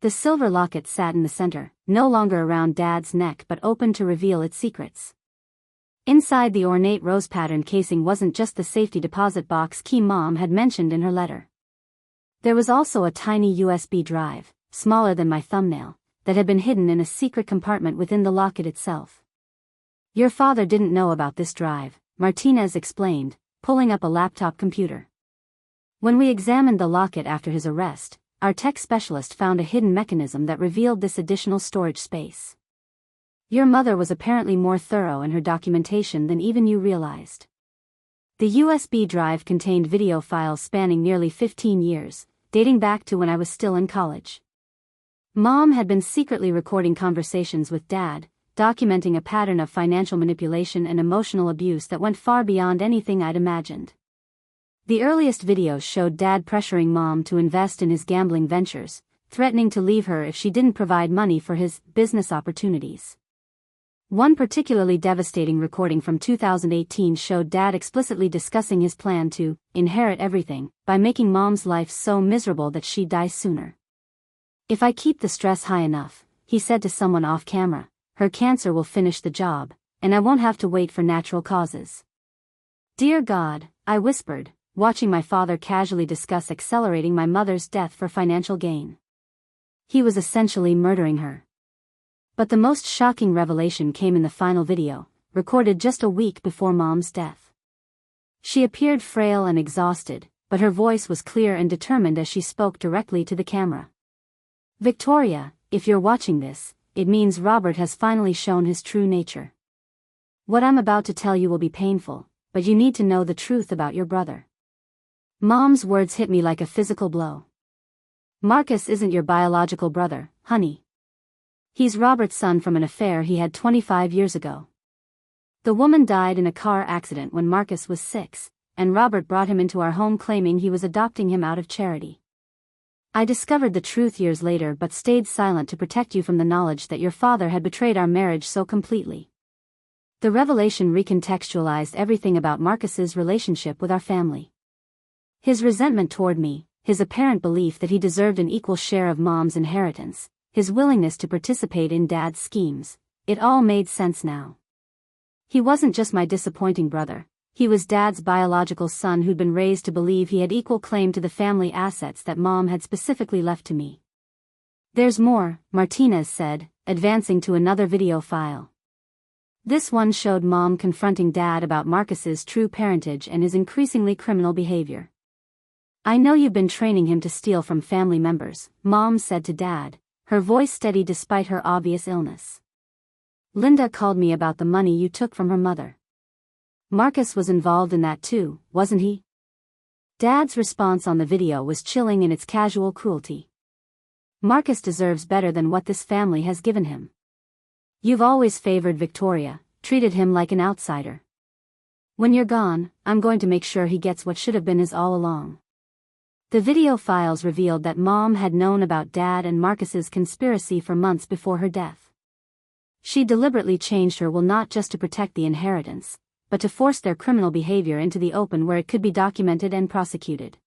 The silver locket sat in the center, no longer around Dad's neck but open to reveal its secrets. Inside the ornate rose-patterned casing wasn't just the safety deposit box key Mom had mentioned in her letter. There was also a tiny USB drive, smaller than my thumbnail, that had been hidden in a secret compartment within the locket itself. "Your father didn't know about this drive," Martinez explained, pulling up a laptop computer. "When we examined the locket after his arrest, our tech specialist found a hidden mechanism that revealed this additional storage space. Your mother was apparently more thorough in her documentation than even you realized." The USB drive contained video files spanning nearly 15 years, dating back to when I was still in college. Mom had been secretly recording conversations with Dad, documenting a pattern of financial manipulation and emotional abuse that went far beyond anything I'd imagined. The earliest videos showed Dad pressuring Mom to invest in his gambling ventures, threatening to leave her if she didn't provide money for his business opportunities. One particularly devastating recording from 2018 showed Dad explicitly discussing his plan to inherit everything by making Mom's life so miserable that she'd die sooner. "If I keep the stress high enough," he said to someone off camera, "her cancer will finish the job, and I won't have to wait for natural causes." "Dear God," I whispered, watching my father casually discuss accelerating my mother's death for financial gain. He was essentially murdering her. But the most shocking revelation came in the final video, recorded just a week before Mom's death. She appeared frail and exhausted, but her voice was clear and determined as she spoke directly to the camera. Victoria, if you're watching this, it means Robert has finally shown his true nature. What I'm about to tell you will be painful, but you need to know the truth about your brother. Mom's words hit me like a physical blow. Marcus isn't your biological brother, honey. He's Robert's son from an affair he had 25 years ago. The woman died in a car accident when Marcus was 6, and Robert brought him into our home claiming he was adopting him out of charity. I discovered the truth years later but stayed silent to protect you from the knowledge that your father had betrayed our marriage so completely. The revelation recontextualized everything about Marcus's relationship with our family. His resentment toward me, his apparent belief that he deserved an equal share of Mom's inheritance, his willingness to participate in Dad's schemes, it all made sense now. He wasn't just my disappointing brother. He was Dad's biological son who'd been raised to believe he had equal claim to the family assets that Mom had specifically left to me. There's more, Martinez said, advancing to another video file. This one showed Mom confronting Dad about Marcus's true parentage and his increasingly criminal behavior. I know you've been training him to steal from family members, Mom said to Dad, her voice steady despite her obvious illness. Linda called me about the money you took from her mother. Marcus was involved in that too, wasn't he? Dad's response on the video was chilling in its casual cruelty. Marcus deserves better than what this family has given him. You've always favored Victoria, treated him like an outsider. When you're gone, I'm going to make sure he gets what should have been his all along. The video files revealed that Mom had known about Dad and Marcus's conspiracy for months before her death. She deliberately changed her will not just to protect the inheritance, but to force their criminal behavior into the open where it could be documented and prosecuted.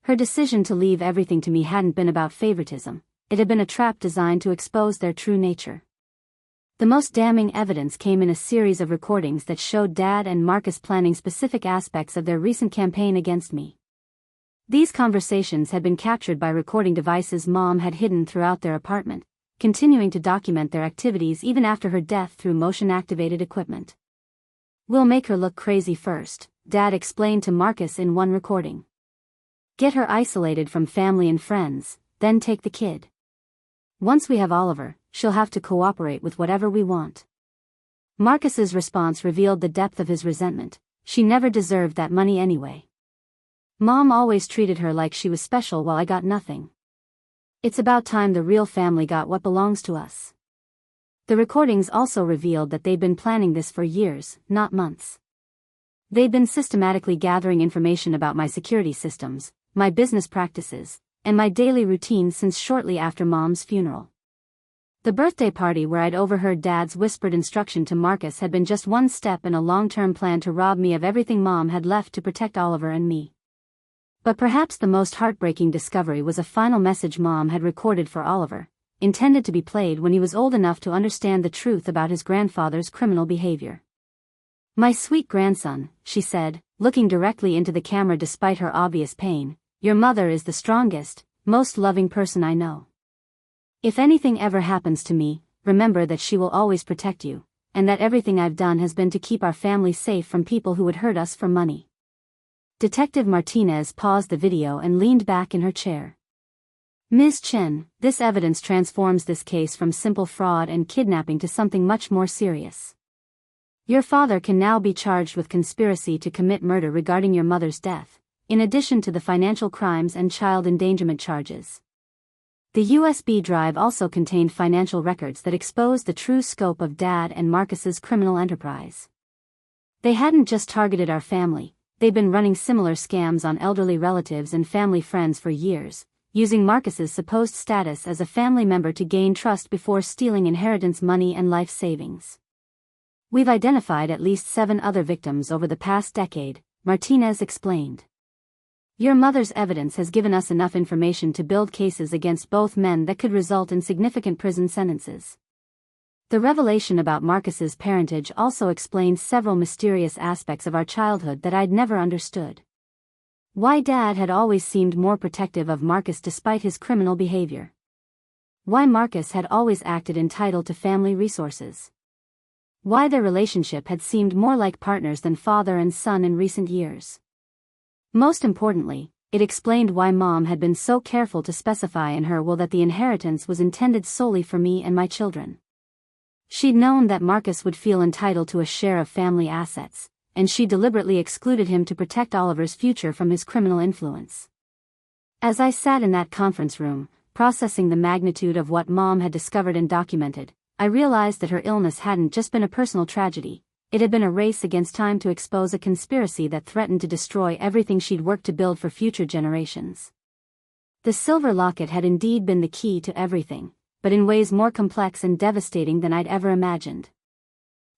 Her decision to leave everything to me hadn't been about favoritism, it had been a trap designed to expose their true nature. The most damning evidence came in a series of recordings that showed Dad and Marcus planning specific aspects of their recent campaign against me. These conversations had been captured by recording devices Mom had hidden throughout their apartment, continuing to document their activities even after her death through motion-activated equipment. We'll make her look crazy first, Dad explained to Marcus in one recording. Get her isolated from family and friends, then take the kid. Once we have Oliver, she'll have to cooperate with whatever we want. Marcus's response revealed the depth of his resentment. She never deserved that money anyway. Mom always treated her like she was special while I got nothing. It's about time the real family got what belongs to us. The recordings also revealed that they'd been planning this for years, not months. They'd been systematically gathering information about my security systems, my business practices, and my daily routine since shortly after Mom's funeral. The birthday party where I'd overheard Dad's whispered instruction to Marcus had been just one step in a long-term plan to rob me of everything Mom had left to protect Oliver and me. But perhaps the most heartbreaking discovery was a final message Mom had recorded for Oliver, intended to be played when he was old enough to understand the truth about his grandfather's criminal behavior. My sweet grandson, she said, looking directly into the camera despite her obvious pain, your mother is the strongest, most loving person I know. If anything ever happens to me, remember that she will always protect you, and that everything I've done has been to keep our family safe from people who would hurt us for money. Detective Martinez paused the video and leaned back in her chair. Ms. Chen, this evidence transforms this case from simple fraud and kidnapping to something much more serious. Your father can now be charged with conspiracy to commit murder regarding your mother's death, in addition to the financial crimes and child endangerment charges. The USB drive also contained financial records that exposed the true scope of Dad and Marcus's criminal enterprise. They hadn't just targeted our family, they'd been running similar scams on elderly relatives and family friends for years, using Marcus's supposed status as a family member to gain trust before stealing inheritance money and life savings. We've identified at least 7 other victims over the past decade, Martinez explained. Your mother's evidence has given us enough information to build cases against both men that could result in significant prison sentences. The revelation about Marcus's parentage also explains several mysterious aspects of our childhood that I'd never understood. Why Dad had always seemed more protective of Marcus despite his criminal behavior. Why Marcus had always acted entitled to family resources. Why their relationship had seemed more like partners than father and son in recent years. Most importantly, it explained why Mom had been so careful to specify in her will that the inheritance was intended solely for me and my children. She'd known that Marcus would feel entitled to a share of family assets, and she deliberately excluded him to protect Oliver's future from his criminal influence. As I sat in that conference room, processing the magnitude of what Mom had discovered and documented, I realized that her illness hadn't just been a personal tragedy, it had been a race against time to expose a conspiracy that threatened to destroy everything she'd worked to build for future generations. The silver locket had indeed been the key to everything, but in ways more complex and devastating than I'd ever imagined.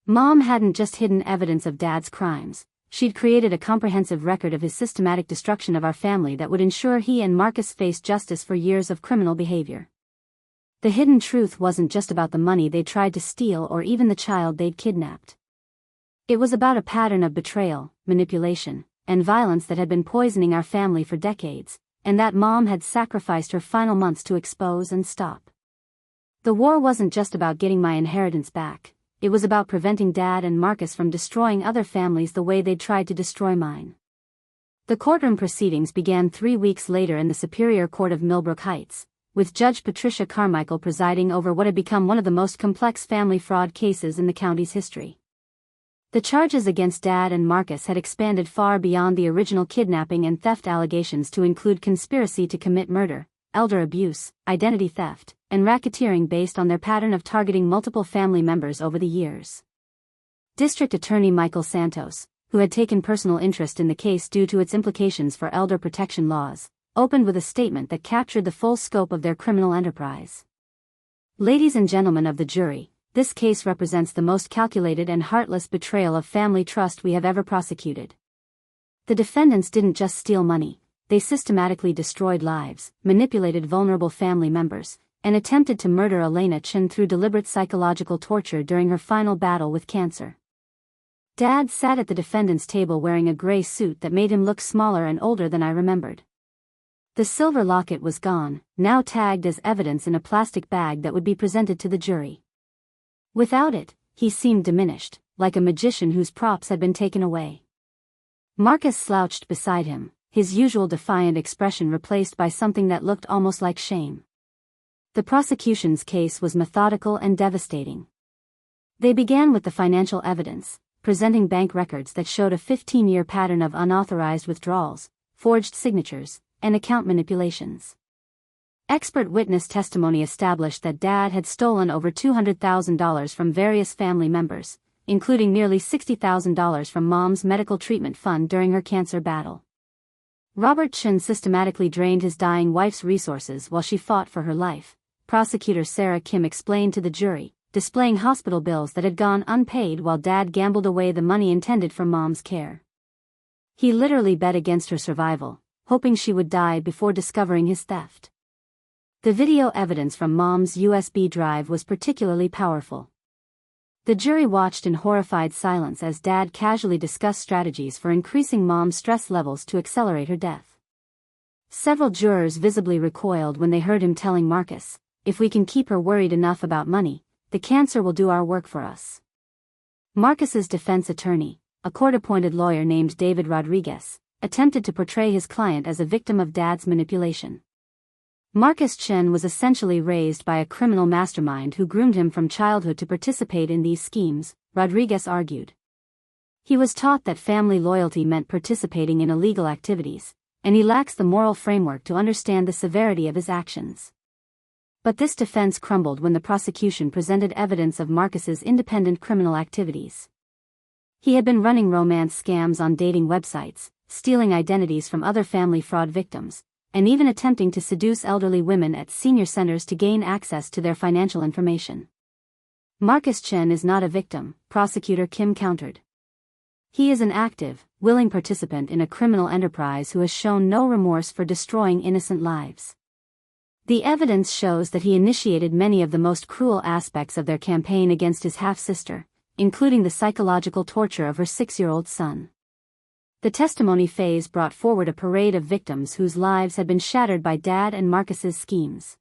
Mom hadn't just hidden evidence of Dad's crimes, she'd created a comprehensive record of his systematic destruction of our family that would ensure he and Marcus faced justice for years of criminal behavior. The hidden truth wasn't just about the money they'd tried to steal or even the child they'd kidnapped. It was about a pattern of betrayal, manipulation, and violence that had been poisoning our family for decades, and that Mom had sacrificed her final months to expose and stop. The war wasn't just about getting my inheritance back, it was about preventing Dad and Marcus from destroying other families the way they'd tried to destroy mine. The courtroom proceedings began 3 weeks later in the Superior Court of Millbrook Heights, with Judge Patricia Carmichael presiding over what had become one of the most complex family fraud cases in the county's history. The charges against Dad and Marcus had expanded far beyond the original kidnapping and theft allegations to include conspiracy to commit murder, elder abuse, identity theft, and racketeering based on their pattern of targeting multiple family members over the years. District Attorney Michael Santos, who had taken personal interest in the case due to its implications for elder protection laws, opened with a statement that captured the full scope of their criminal enterprise. Ladies and gentlemen of the jury, this case represents the most calculated and heartless betrayal of family trust we have ever prosecuted. The defendants didn't just steal money, they systematically destroyed lives, manipulated vulnerable family members, and attempted to murder Elena Chen through deliberate psychological torture during her final battle with cancer. Dad sat at the defendant's table wearing a gray suit that made him look smaller and older than I remembered. The silver locket was gone, now tagged as evidence in a plastic bag that would be presented to the jury. Without it, he seemed diminished, like a magician whose props had been taken away. Marcus slouched beside him, his usual defiant expression replaced by something that looked almost like shame. The prosecution's case was methodical and devastating. They began with the financial evidence, presenting bank records that showed a 15-year pattern of unauthorized withdrawals, forged signatures, and account manipulations. Expert witness testimony established that Dad had stolen over $200,000 from various family members, including nearly $60,000 from Mom's medical treatment fund during her cancer battle. Robert Chen systematically drained his dying wife's resources while she fought for her life, prosecutor Sarah Kim explained to the jury, displaying hospital bills that had gone unpaid while Dad gambled away the money intended for Mom's care. He literally bet against her survival, hoping she would die before discovering his theft. The video evidence from Mom's USB drive was particularly powerful. The jury watched in horrified silence as Dad casually discussed strategies for increasing Mom's stress levels to accelerate her death. Several jurors visibly recoiled when they heard him telling Marcus, "If we can keep her worried enough about money, the cancer will do our work for us." Marcus's defense attorney, a court-appointed lawyer named David Rodriguez, attempted to portray his client as a victim of Dad's manipulation. Marcus Chen was essentially raised by a criminal mastermind who groomed him from childhood to participate in these schemes, Rodriguez argued. He was taught that family loyalty meant participating in illegal activities, and he lacks the moral framework to understand the severity of his actions. But this defense crumbled when the prosecution presented evidence of Marcus's independent criminal activities. He had been running romance scams on dating websites, stealing identities from other family fraud victims, and even attempting to seduce elderly women at senior centers to gain access to their financial information. Marcus Chen is not a victim, prosecutor Kim countered. He is an active, willing participant in a criminal enterprise who has shown no remorse for destroying innocent lives. The evidence shows that he initiated many of the most cruel aspects of their campaign against his half-sister, including the psychological torture of her 6-year-old son. The testimony phase brought forward a parade of victims whose lives had been shattered by Dad and Marcus's schemes.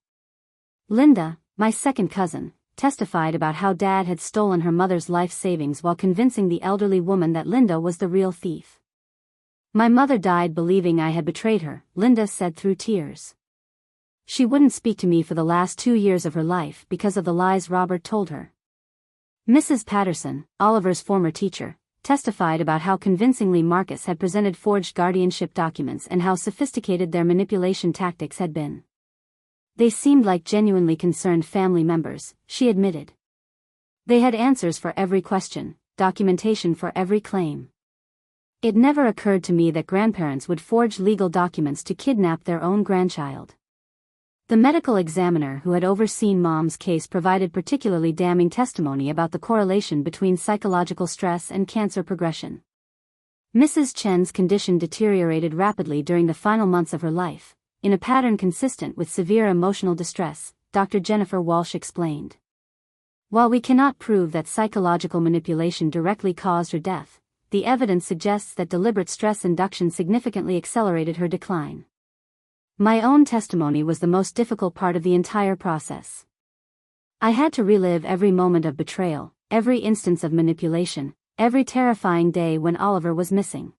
Linda, my second cousin, testified about how Dad had stolen her mother's life savings while convincing the elderly woman that Linda was the real thief. "My mother died believing I had betrayed her," Linda said through tears. She wouldn't speak to me for the last 2 years of her life because of the lies Robert told her. Mrs. Patterson, Oliver's former teacher, testified about how convincingly Marcus had presented forged guardianship documents and how sophisticated their manipulation tactics had been. "They seemed like genuinely concerned family members," she admitted. "They had answers for every question, documentation for every claim. It never occurred to me that grandparents would forge legal documents to kidnap their own grandchild." The medical examiner who had overseen Mom's case provided particularly damning testimony about the correlation between psychological stress and cancer progression. Mrs. Chen's condition deteriorated rapidly during the final months of her life, in a pattern consistent with severe emotional distress, Dr. Jennifer Walsh explained. "While we cannot prove that psychological manipulation directly caused her death, the evidence suggests that deliberate stress induction significantly accelerated her decline. My own testimony was the most difficult part of the entire process. I had to relive every moment of betrayal, every instance of manipulation, every terrifying day when Oliver was missing.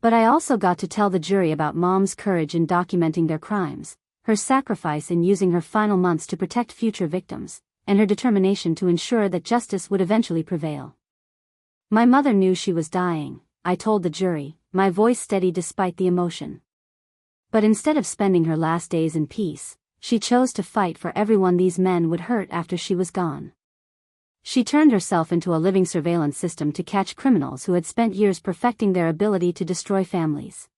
But I also got to tell the jury about Mom's courage in documenting their crimes, her sacrifice in using her final months to protect future victims, and her determination to ensure that justice would eventually prevail. My mother knew she was dying," I told the jury, my voice steady despite the emotion. "But instead of spending her last days in peace, she chose to fight for everyone these men would hurt after she was gone. She turned herself into a living surveillance system to catch criminals who had spent years perfecting their ability to destroy families."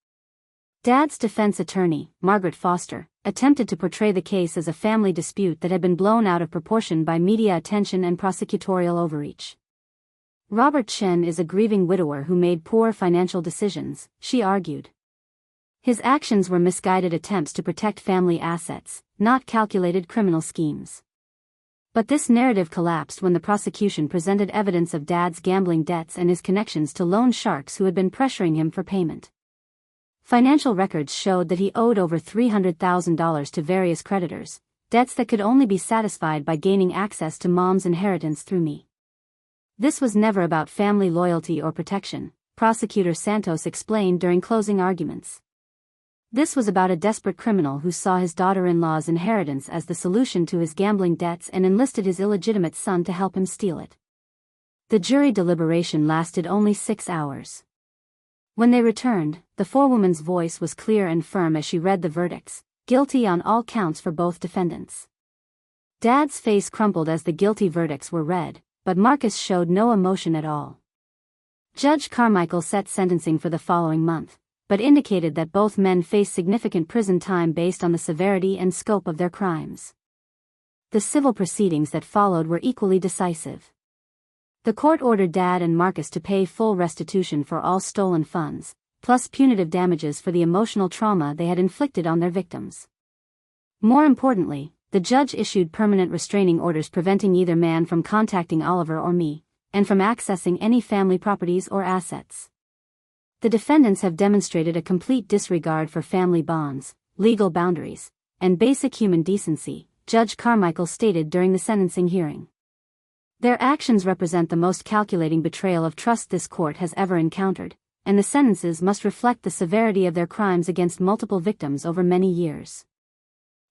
Dad's defense attorney, Margaret Foster, attempted to portray the case as a family dispute that had been blown out of proportion by media attention and prosecutorial overreach. "Robert Chen is a grieving widower who made poor financial decisions," she argued. "His actions were misguided attempts to protect family assets, not calculated criminal schemes." But this narrative collapsed when the prosecution presented evidence of Dad's gambling debts and his connections to loan sharks who had been pressuring him for payment. Financial records showed that he owed over $300,000 to various creditors, debts that could only be satisfied by gaining access to Mom's inheritance through me. "This was never about family loyalty or protection," Prosecutor Santos explained during closing arguments. "This was about a desperate criminal who saw his daughter-in-law's inheritance as the solution to his gambling debts and enlisted his illegitimate son to help him steal it." The jury deliberation lasted only 6 hours. When they returned, the forewoman's voice was clear and firm as she read the verdicts, guilty on all counts for both defendants. Dad's face crumpled as the guilty verdicts were read, but Marcus showed no emotion at all. Judge Carmichael set sentencing for the following month, but indicated that both men faced significant prison time based on the severity and scope of their crimes. The civil proceedings that followed were equally decisive. The court ordered Dad and Marcus to pay full restitution for all stolen funds, plus punitive damages for the emotional trauma they had inflicted on their victims. More importantly, the judge issued permanent restraining orders preventing either man from contacting Oliver or me, and from accessing any family properties or assets. The defendants have demonstrated a complete disregard for family bonds, legal boundaries, and basic human decency, Judge Carmichael stated during the sentencing hearing. Their actions represent the most calculating betrayal of trust this court has ever encountered, and the sentences must reflect the severity of their crimes against multiple victims over many years.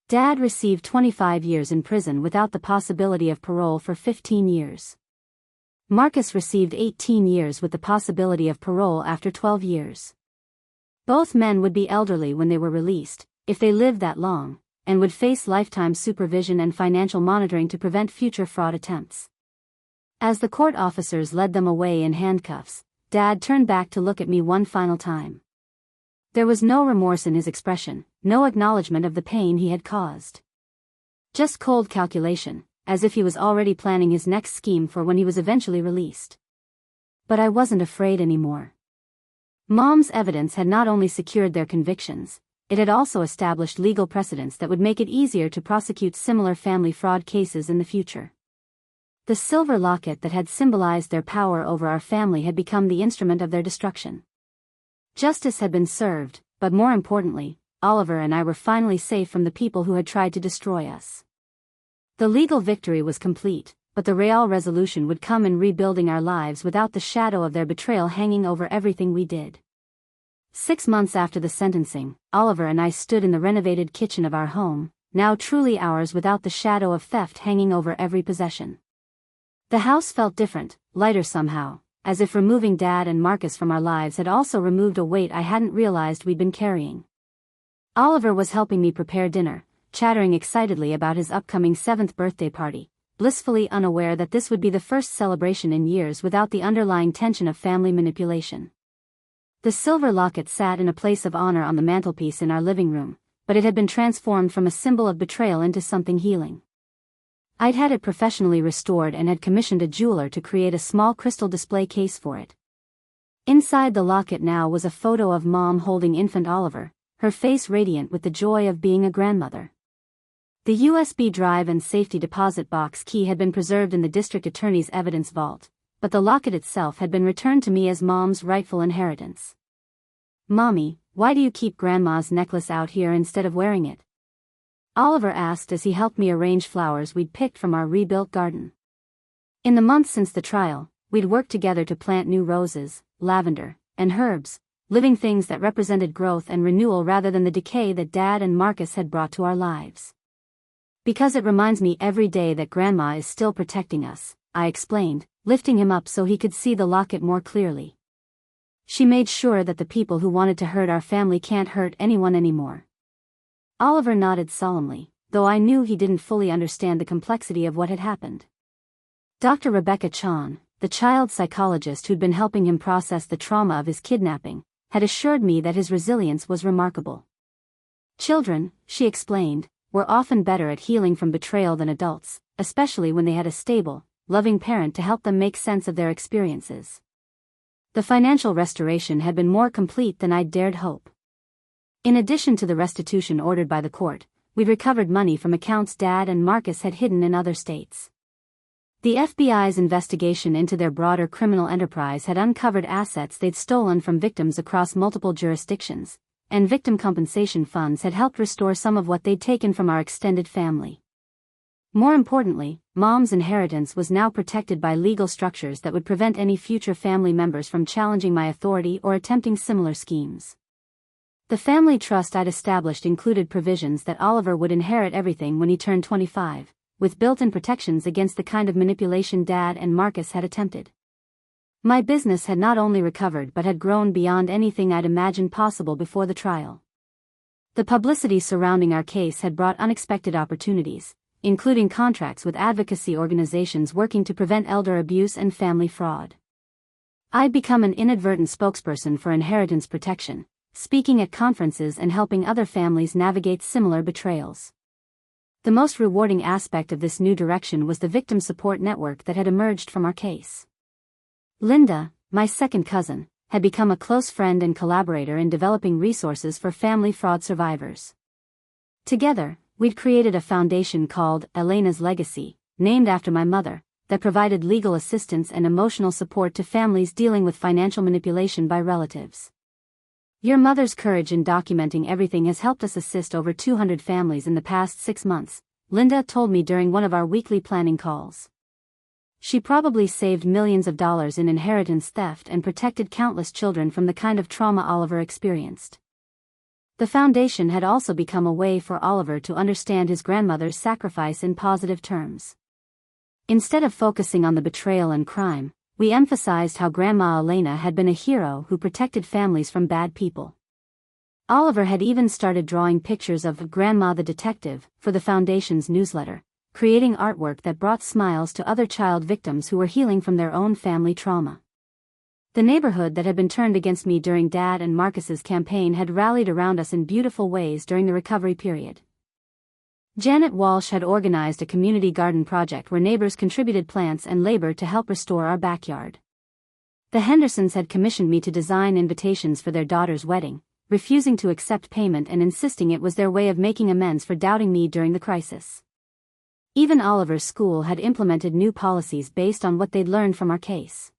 Dad received 25 years in prison without the possibility of parole for 15 years. Marcus received 18 years with the possibility of parole after 12 years. Both men would be elderly when they were released, if they lived that long, and would face lifetime supervision and financial monitoring to prevent future fraud attempts. As the court officers led them away in handcuffs, Dad turned back to look at me one final time. There was no remorse in his expression, no acknowledgement of the pain he had caused. Just cold calculation, as if he was already planning his next scheme for when he was eventually released. But I wasn't afraid anymore. Mom's evidence had not only secured their convictions, it had also established legal precedents that would make it easier to prosecute similar family fraud cases in the future. The silver locket that had symbolized their power over our family had become the instrument of their destruction. Justice had been served, but more importantly, Oliver and I were finally safe from the people who had tried to destroy us. The legal victory was complete, but the real resolution would come in rebuilding our lives without the shadow of their betrayal hanging over everything we did. 6 months after the sentencing, Oliver and I stood in the renovated kitchen of our home, now truly ours without the shadow of theft hanging over every possession. The house felt different, lighter somehow, as if removing Dad and Marcus from our lives had also removed a weight I hadn't realized we'd been carrying. Oliver was helping me prepare dinner, chattering excitedly about his upcoming 7th birthday party, blissfully unaware that this would be the first celebration in years without the underlying tension of family manipulation. The silver locket sat in a place of honor on the mantelpiece in our living room, but it had been transformed from a symbol of betrayal into something healing. I'd had it professionally restored and had commissioned a jeweler to create a small crystal display case for it. Inside the locket now was a photo of Mom holding infant Oliver, her face radiant with the joy of being a grandmother. The USB drive and safety deposit box key had been preserved in the district attorney's evidence vault, but the locket itself had been returned to me as Mom's rightful inheritance. "Mommy, why do you keep Grandma's necklace out here instead of wearing it?" Oliver asked as he helped me arrange flowers we'd picked from our rebuilt garden. In the months since the trial, we'd worked together to plant new roses, lavender, and herbs, living things that represented growth and renewal rather than the decay that Dad and Marcus had brought to our lives. "Because it reminds me every day that Grandma is still protecting us," I explained, lifting him up so he could see the locket more clearly. "She made sure that the people who wanted to hurt our family can't hurt anyone anymore." Oliver nodded solemnly, though I knew he didn't fully understand the complexity of what had happened. Dr. Rebecca Chen, the child psychologist who'd been helping him process the trauma of his kidnapping, had assured me that his resilience was remarkable. "Children," she explained, "were often better at healing from betrayal than adults, especially when they had a stable, loving parent to help them make sense of their experiences." The financial restoration had been more complete than I'd dared hope. In addition to the restitution ordered by the court, we'd recovered money from accounts Dad and Marcus had hidden in other states. The FBI's investigation into their broader criminal enterprise had uncovered assets they'd stolen from victims across multiple jurisdictions, and victim compensation funds had helped restore some of what they'd taken from our extended family. More importantly, Mom's inheritance was now protected by legal structures that would prevent any future family members from challenging my authority or attempting similar schemes. The family trust I'd established included provisions that Oliver would inherit everything when he turned 25, with built-in protections against the kind of manipulation Dad and Marcus had attempted. My business had not only recovered but had grown beyond anything I'd imagined possible before the trial. The publicity surrounding our case had brought unexpected opportunities, including contracts with advocacy organizations working to prevent elder abuse and family fraud. I'd become an inadvertent spokesperson for inheritance protection, speaking at conferences and helping other families navigate similar betrayals. The most rewarding aspect of this new direction was the victim support network that had emerged from our case. Linda, my second cousin, had become a close friend and collaborator in developing resources for family fraud survivors. Together, we'd created a foundation called Elena's Legacy, named after my mother, that provided legal assistance and emotional support to families dealing with financial manipulation by relatives. "Your mother's courage in documenting everything has helped us assist over 200 families in the past 6 months," Linda told me during one of our weekly planning calls. She probably saved millions of dollars in inheritance theft and protected countless children from the kind of trauma Oliver experienced. The foundation had also become a way for Oliver to understand his grandmother's sacrifice in positive terms. Instead of focusing on the betrayal and crime, we emphasized how Grandma Elena had been a hero who protected families from bad people. Oliver had even started drawing pictures of Grandma the Detective for the Foundation's newsletter, creating artwork that brought smiles to other child victims who were healing from their own family trauma. The neighborhood that had been turned against me during Dad and Marcus's campaign had rallied around us in beautiful ways during the recovery period. Janet Walsh had organized a community garden project where neighbors contributed plants and labor to help restore our backyard. The Hendersons had commissioned me to design invitations for their daughter's wedding, refusing to accept payment and insisting it was their way of making amends for doubting me during the crisis. Even Oliver's school had implemented new policies based on what they'd learned from our case.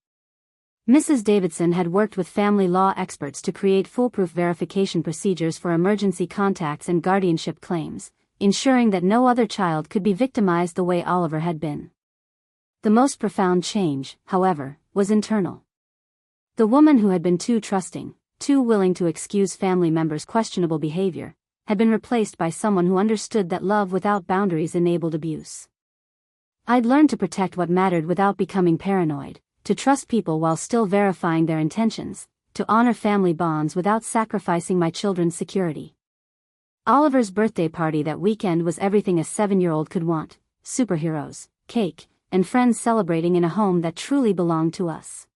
Mrs. Davidson had worked with family law experts to create foolproof verification procedures for emergency contacts and guardianship claims, ensuring that no other child could be victimized the way Oliver had been. The most profound change, however, was internal. The woman who had been too trusting, too willing to excuse family members' questionable behavior, had been replaced by someone who understood that love without boundaries enabled abuse. I'd learned to protect what mattered without becoming paranoid, to trust people while still verifying their intentions, to honor family bonds without sacrificing my children's security. Oliver's birthday party that weekend was everything a 7-year-old could want: superheroes, cake, and friends celebrating in a home that truly belonged to us.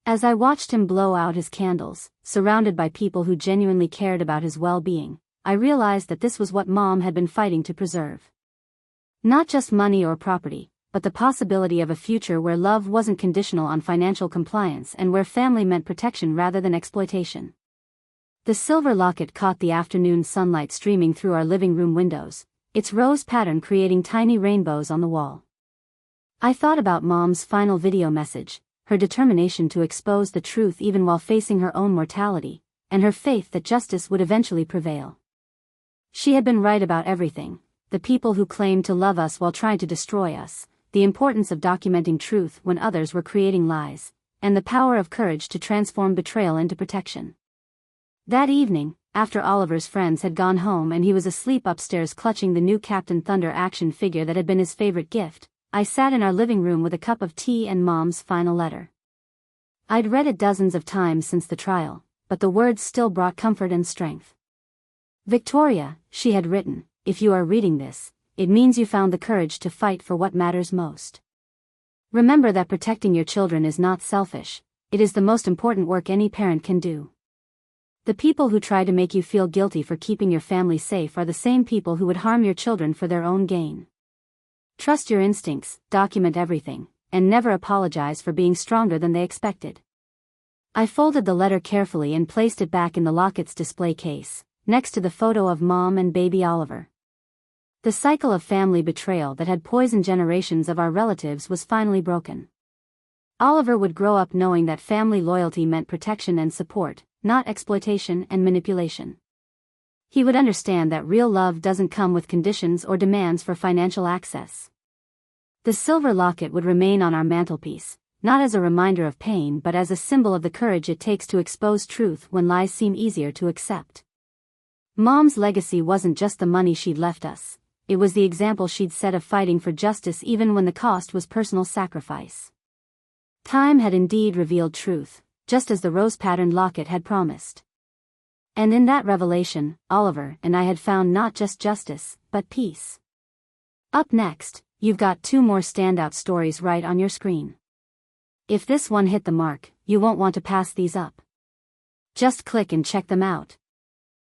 As I watched him blow out his candles, surrounded by people who genuinely cared about his well-being, I realized that this was what Mom had been fighting to preserve. Not just money or property, but the possibility of a future where love wasn't conditional on financial compliance and where family meant protection rather than exploitation. The silver locket caught the afternoon sunlight streaming through our living room windows, its rose pattern creating tiny rainbows on the wall. I thought about Mom's final video message, her determination to expose the truth even while facing her own mortality, and her faith that justice would eventually prevail. She had been right about everything: the people who claimed to love us while trying to destroy us, the importance of documenting truth when others were creating lies, and the power of courage to transform betrayal into protection. That evening, after Oliver's friends had gone home and he was asleep upstairs clutching the new Captain Thunder action figure that had been his favorite gift, I sat in our living room with a cup of tea and Mom's final letter. I'd read it dozens of times since the trial, but the words still brought comfort and strength. "Victoria," she had written, "if you are reading this, it means you found the courage to fight for what matters most. Remember that protecting your children is not selfish, it is the most important work any parent can do. The people who try to make you feel guilty for keeping your family safe are the same people who would harm your children for their own gain. Trust your instincts, document everything, and never apologize for being stronger than they expected." I folded the letter carefully and placed it back in the locket's display case, next to the photo of Mom and baby Oliver. The cycle of family betrayal that had poisoned generations of our relatives was finally broken. Oliver would grow up knowing that family loyalty meant protection and support, not exploitation and manipulation. He would understand that real love doesn't come with conditions or demands for financial access. The silver locket would remain on our mantelpiece, not as a reminder of pain but as a symbol of the courage it takes to expose truth when lies seem easier to accept. Mom's legacy wasn't just the money she'd left us, it was the example she'd set of fighting for justice even when the cost was personal sacrifice. Time had indeed revealed truth, just as the rose-patterned locket had promised. And in that revelation, Oliver and I had found not just justice, but peace. Up next, you've got 2 more standout stories right on your screen. If this one hit the mark, you won't want to pass these up. Just click and check them out.